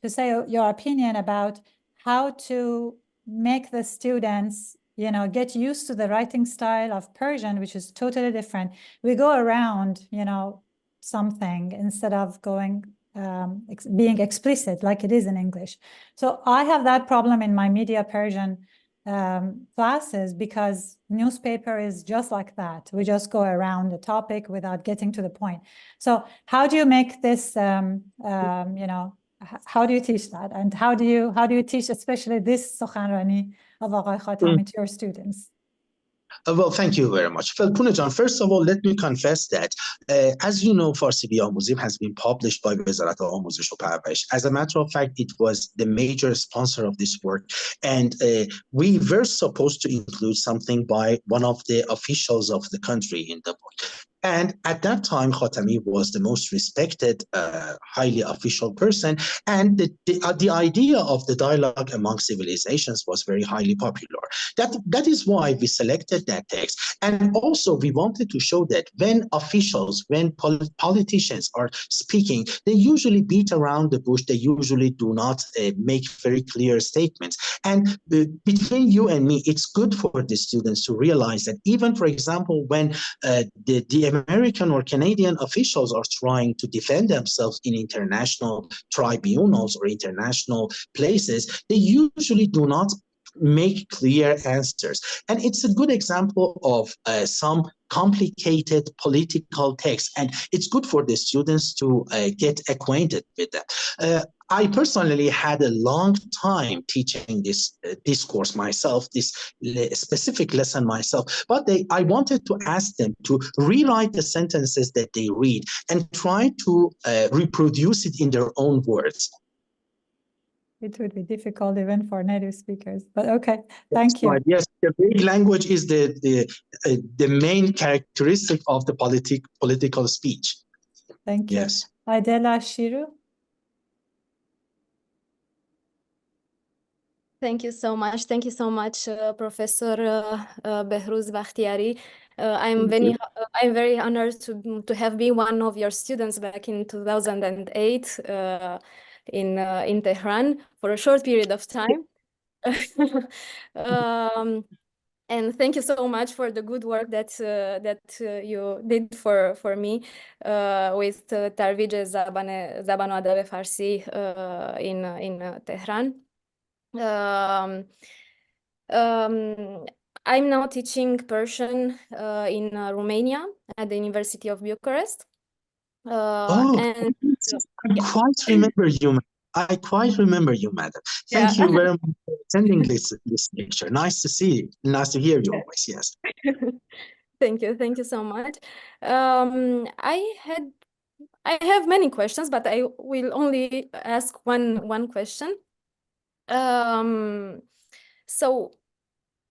say your opinion about how to make the students, you know, get used to the writing style of Persian, which is totally different. We go around, you know, something instead of going, being explicit like it is in English. So I have that problem in my media Persian classes because newspaper is just like that. We just go around the topic without getting to the point. So how do you make this, you know, how do you teach that? And how do you teach especially this Sukhanrani of Aghay Khatami to your students? Well, thank you very much. Well, Punajan, first of all, let me confess that, as you know, Farsi Biyamuzim has been published by Wazarat Amuzish و Parverish. As a matter of fact, it was the major sponsor of this work. And we were supposed to include something by one of the officials of the country in the book. And at that time, Khatami was the most respected, highly official person. And the idea of the dialogue among civilizations was very highly popular. That is why we selected that text. And also, we wanted to show that when officials, when politicians are speaking, they usually beat around the bush. They usually do not make very clear statements. And between you and me, it's good for the students to realize that even, for example, when the American or Canadian officials are trying to defend themselves in international tribunals or international places, they usually do not make clear answers. And it's a good example of some complicated political text, and it's good for the students to get acquainted with that. I personally had a long time teaching this discourse myself, this specific lesson myself, but I wanted to ask them to rewrite the sentences that they read and try to reproduce it in their own words. It would be difficult even for native speakers, but okay, thank you. Right. Yes, the big language is the main characteristic of the political speech. Thank you. Yes. Adela Shiru. Thank you so much. Thank you so much, Professor Behrooz Bakhtiari. I'm very honored to have been one of your students back in 2008 in Tehran for a short period of time. And thank you so much for the good work that you did for me with Tarvij Zaban و ادب فارسی in Tehran. I'm now teaching Persian in Romania at the University of Bucharest. And I quite remember you. I quite remember you, madam. Thank you very much for attending this lecture. Nice to see you. Nice to hear your voice. Yes. Thank you so much. I have many questions, but I will only ask one question. So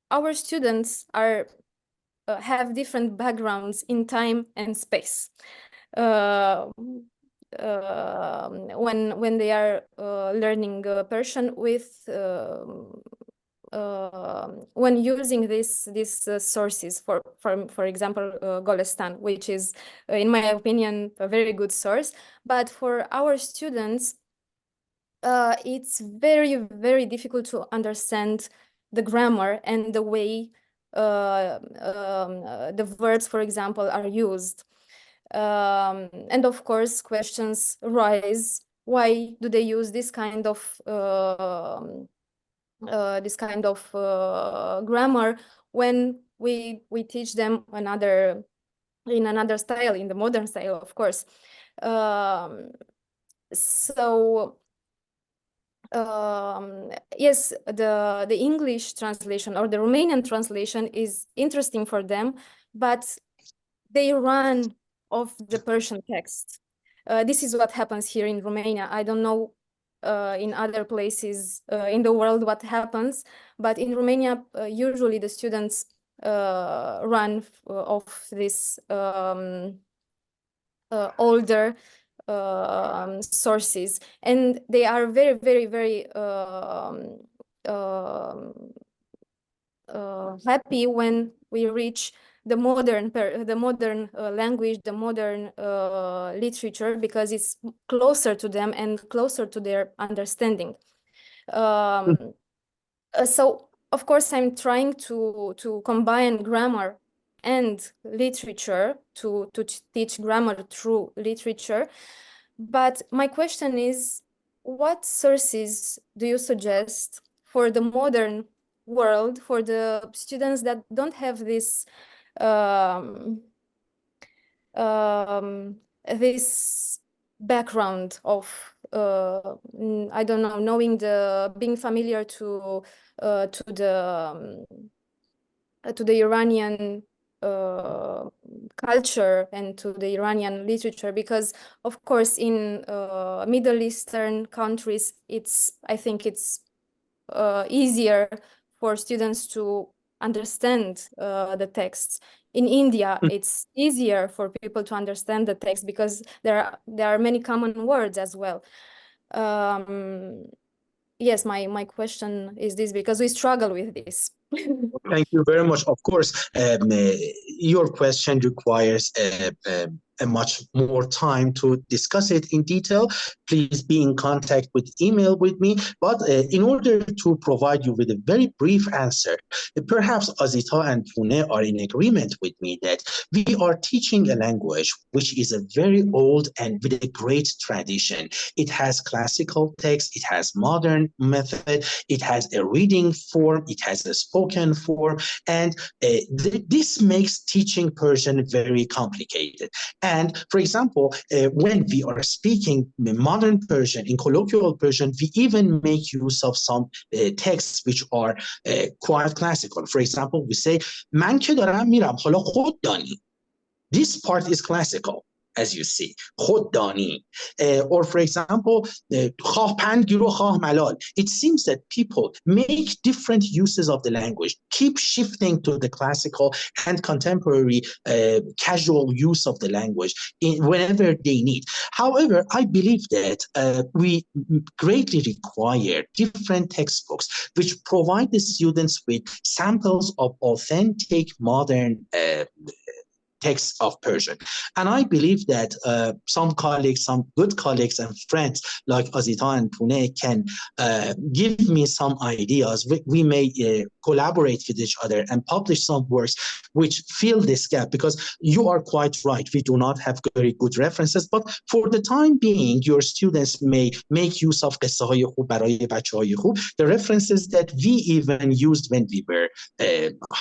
our students have different backgrounds in time and space. When they are learning Persian with when using these sources, for example, Golestan, which is, in my opinion, a very good source. But for our students, it's very, very difficult to understand the grammar and the way the verbs, for example, are used. And of course, questions arise. Why do they use this kind of grammar when we teach them in another style, in the modern style, of course. Yes, the English translation or the Romanian translation is interesting for them, but they run off the Persian text. This is what happens here in Romania. I don't know in other places in the world what happens, but in Romania, usually the students run off this older sources, and they are very, very, very happy when we reach the modern language, the modern literature, because it's closer to them and closer to their understanding. So of course I'm trying to combine grammar and literature, to teach grammar through literature. But my question is, what sources do you suggest for the modern world, for the students that don't have this this background of I don't know, being familiar to the Iranian culture and to the Iranian literature? Because of course in Middle Eastern countries, I think it's easier for students to understand the texts. In India, it's easier for people to understand the text because there are many common words as well. Yes, my question is this, because we struggle with this. Thank you very much. Of course, your question requires a much more time to discuss it in detail. Please be in contact with email with me. But in order to provide you with a very brief answer, perhaps Azita and Pune are in agreement with me that we are teaching a language which is a very old and with a great tradition. It has classical text, it has modern method, it has a reading form, it has a spoken form, and this makes teaching Persian very complicated. And for example, when we are speaking modern Persian, in colloquial Persian, we even make use of some texts which are quite classical. For example, we say, "Man ke daram miram, hala khod dani." This part is classical, as you see, khod dani. Or for example, khah pand giro khah malal. It seems that people make different uses of the language, keep shifting to the classical and contemporary casual use of the language whenever they need. However, I believe that we greatly require different textbooks which provide the students with samples of authentic modern texts of Persian. And I believe that some good colleagues and friends like Azita and Pune can give me some ideas. We may collaborate with each other and publish some works which fill this gap, because you are quite right. We do not have very good references, but for the time being, your students may make use of قصه‌های خوب برای بچه‌های خوب, the references that we even used when we were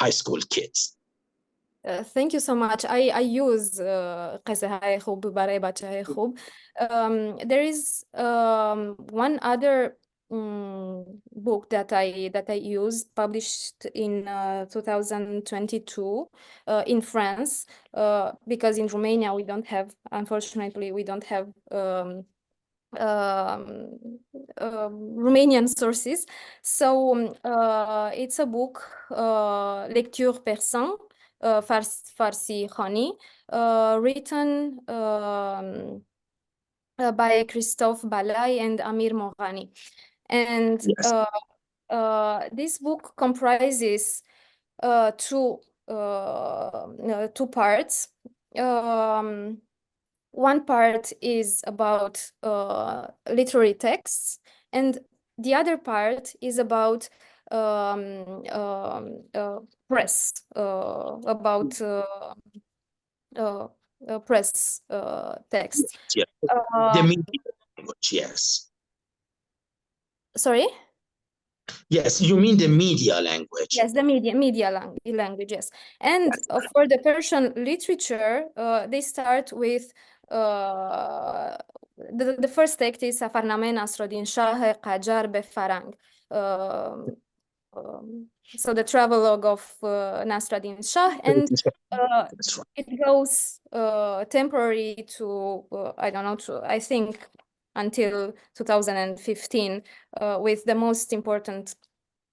high school kids. Thank you so much. I use قصه های خوب برای بچه های خوب. There is one other book that I used, published in 2022 in France, because in Romania we don't have, unfortunately, we don't have Romanian sources. So it's a book, Lecture Persan, Farsi Khani, written by Christophe Balay and Amir Moghani. And Yes. this book comprises two parts. One part is about literary texts, and the other part is about press, about press texts. Yeah. The media language, yes. Sorry? Yes, you mean the media language. Yes, the media language, yes. And for the Persian literature, they start with the first text is Safarname Nasruddin Shah Qajar be Farang. So the travelogue of Nasruddin Shah, and That's right. it goes temporary to I don't know, to I think until 2015 with the most important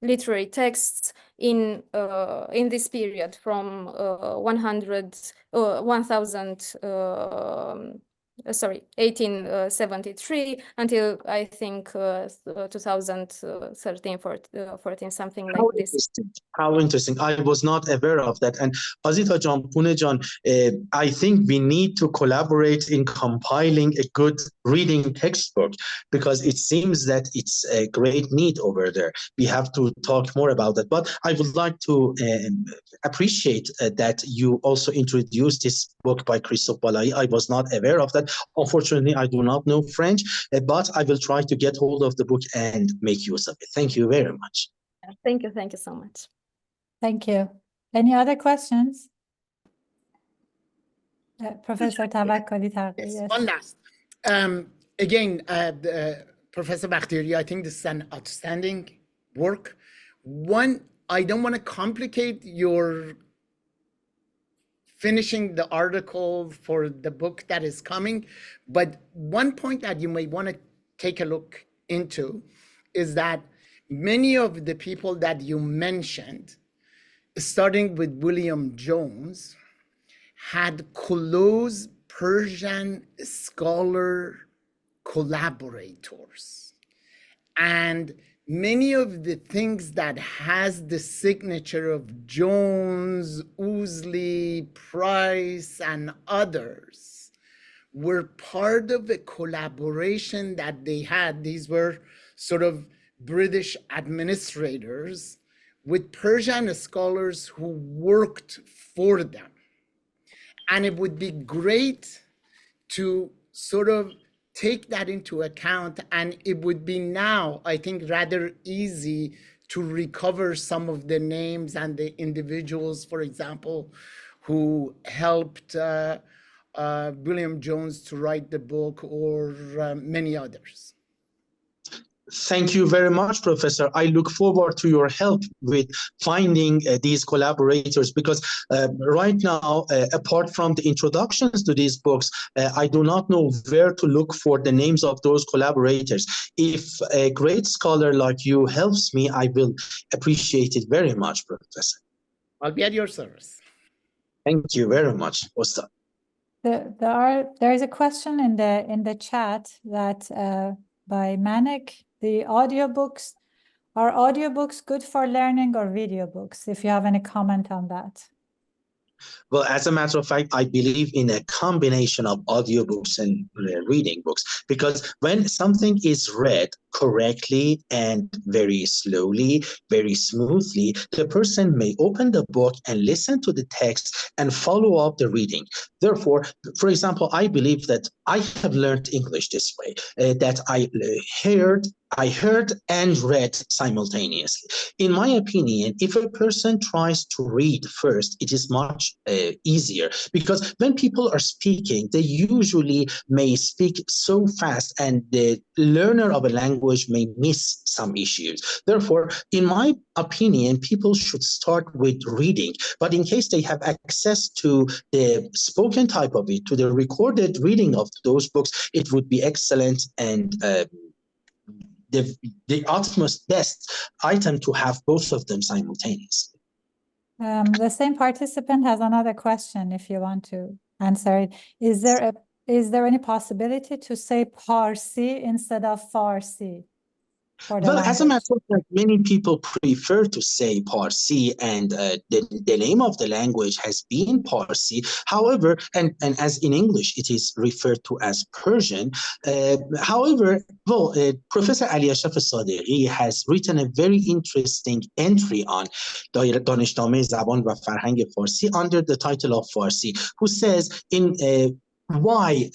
literary texts in this period from 1873 until I think 2013, 14, something like this. How interesting. I was not aware of that. And Azita Jan, Pune Jan, I think we need to collaborate in compiling a good reading textbook, because it seems that it's a great need over there. We have to talk more about that. But I would like to appreciate that you also introduced this book by Christophe Balayi. I was not aware of that. Unfortunately, I do not know French, but I will try to get hold of the book and make use of it. Thank you very much. Thank you so much. Thank you. Any other questions? Professor Tawakkoli Taghi, Yes, yes. one last. Again, Professor Bakhtiari, I think this is an outstanding work. One, I don't want to complicate your finishing the article for the book that is coming, but one point that you may want to take a look into is that many of the people that you mentioned, starting with William Jones, had close Persian scholar collaborators. And many of the things that has the signature of Jones, Ousley, Price, and others were part of a collaboration that they had. These were sort of British administrators with Persian scholars who worked for them. And it would be great to sort of take that into account, and it would be now, I think, rather easy to recover some of the names and the individuals, for example, who helped William Jones to write the book, or many others. Thank you very much, Professor. I look forward to your help with finding these collaborators, because right now, apart from the introductions to these books, I do not know where to look for the names of those collaborators. If a great scholar like you helps me, I will appreciate it very much, Professor. I'll be at your service. Thank you very much, Ustad. There is a question in the chat that by Manik, the audiobooks, are audiobooks good for learning or video books? If you have any comment on that. Well, as a matter of fact, I believe in a combination of audiobooks and reading books, because when something is read correctly and very slowly, very smoothly, the person may open the book and listen to the text and follow up the reading. Therefore, for example, I believe that I have learned English this way, that I heard and read simultaneously. In my opinion, if a person tries to read first, it is much easier, because when people are speaking, they usually may speak so fast, and the learner of a language may miss some issues. Therefore, in my opinion, people should start with reading. But in case they have access to the spoken type of it, to the recorded reading of those books, it would be excellent, and the utmost best item to have both of them simultaneously. The same participant has another question, if you want to answer it. Is there any possibility to say Parsi instead of Farsi? for the Well, as a language. matter of fact, many people prefer to say Parsi, and the name of the language has been Parsi. However, and as in English, it is referred to as Persian. However, well, Professor Ali Ashraf Sadeghi has written a very interesting entry on دانشنامه زبان و فرهنگ فارسی under the title of Farsi, who says in why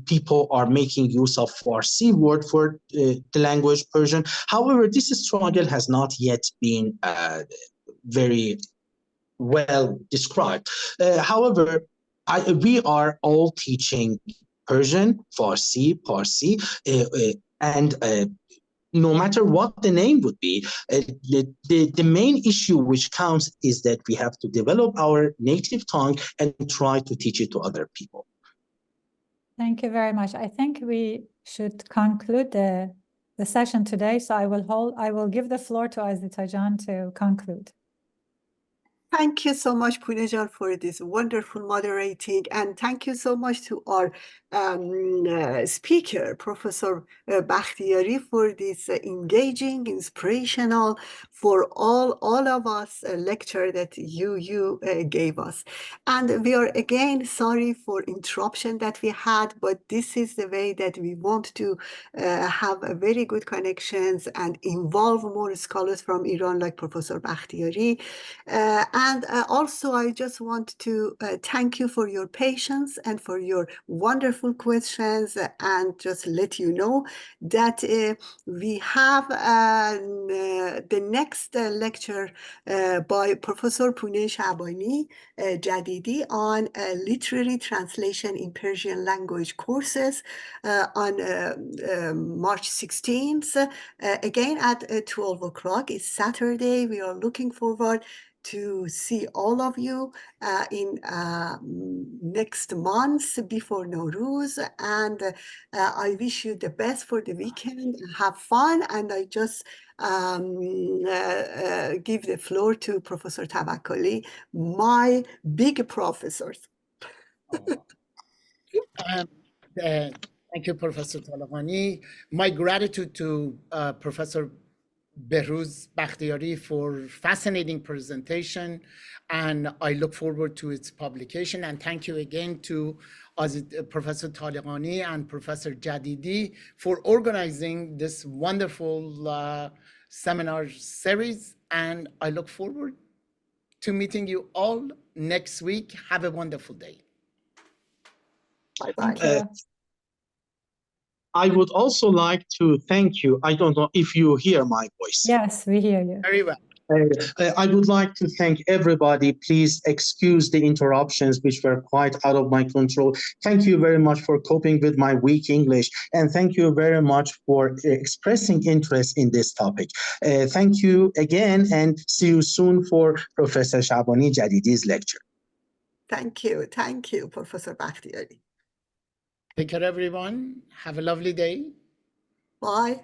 people are making use of Farsi word for the language Persian. However, this struggle has not yet been very well described. However, we are all teaching Persian, Farsi, Parsi, and no matter what the name would be, the main issue which counts is that we have to develop our native tongue and try to teach it to other people. Thank you very much. I think we should conclude the session today. So I will give the floor to Azitajan to conclude. Thank you so much, Punejan, for this wonderful moderating, and thank you so much to our speaker, Professor Bakhtiari, for this engaging, inspirational, for all of us lecture that you gave us. And we are again sorry for interruption that we had, but this is the way that we want to have a very good connections and involve more scholars from Iran like Professor Bakhtiari. And also, I just want to thank you for your patience and for your wonderful questions, and just let you know that we have the next lecture by Professor Pooneh Shabani Jadidi on literary translation in Persian language courses on March 16th, again at 12 o'clock. It's Saturday. We are looking forward to see all of you in next month before Nowruz, and I wish you the best for the weekend. Have fun, and I just give the floor to Professor Tawakkoli, my big professors. Thank you, Professor Talaqani. My gratitude to Professor Behrooz Bakhtiari for fascinating presentation, and I look forward to its publication. And thank you again to Professor Talaqani and Professor Jadidi for organizing this wonderful seminar series. And I look forward to meeting you all next week. Have a wonderful day. Bye-bye. Thank you. I would also like to thank you. I don't know if you hear my voice. Yes, we hear you. Very well. I would like to thank everybody. Please excuse the interruptions, which were quite out of my control. Thank you very much for coping with my weak English, and thank you very much for expressing interest in this topic. Thank you again, and see you soon for Professor Shabani Jadidi's lecture. Thank you, Professor Bakhtiari. Take care, everyone. Have a lovely day. Bye.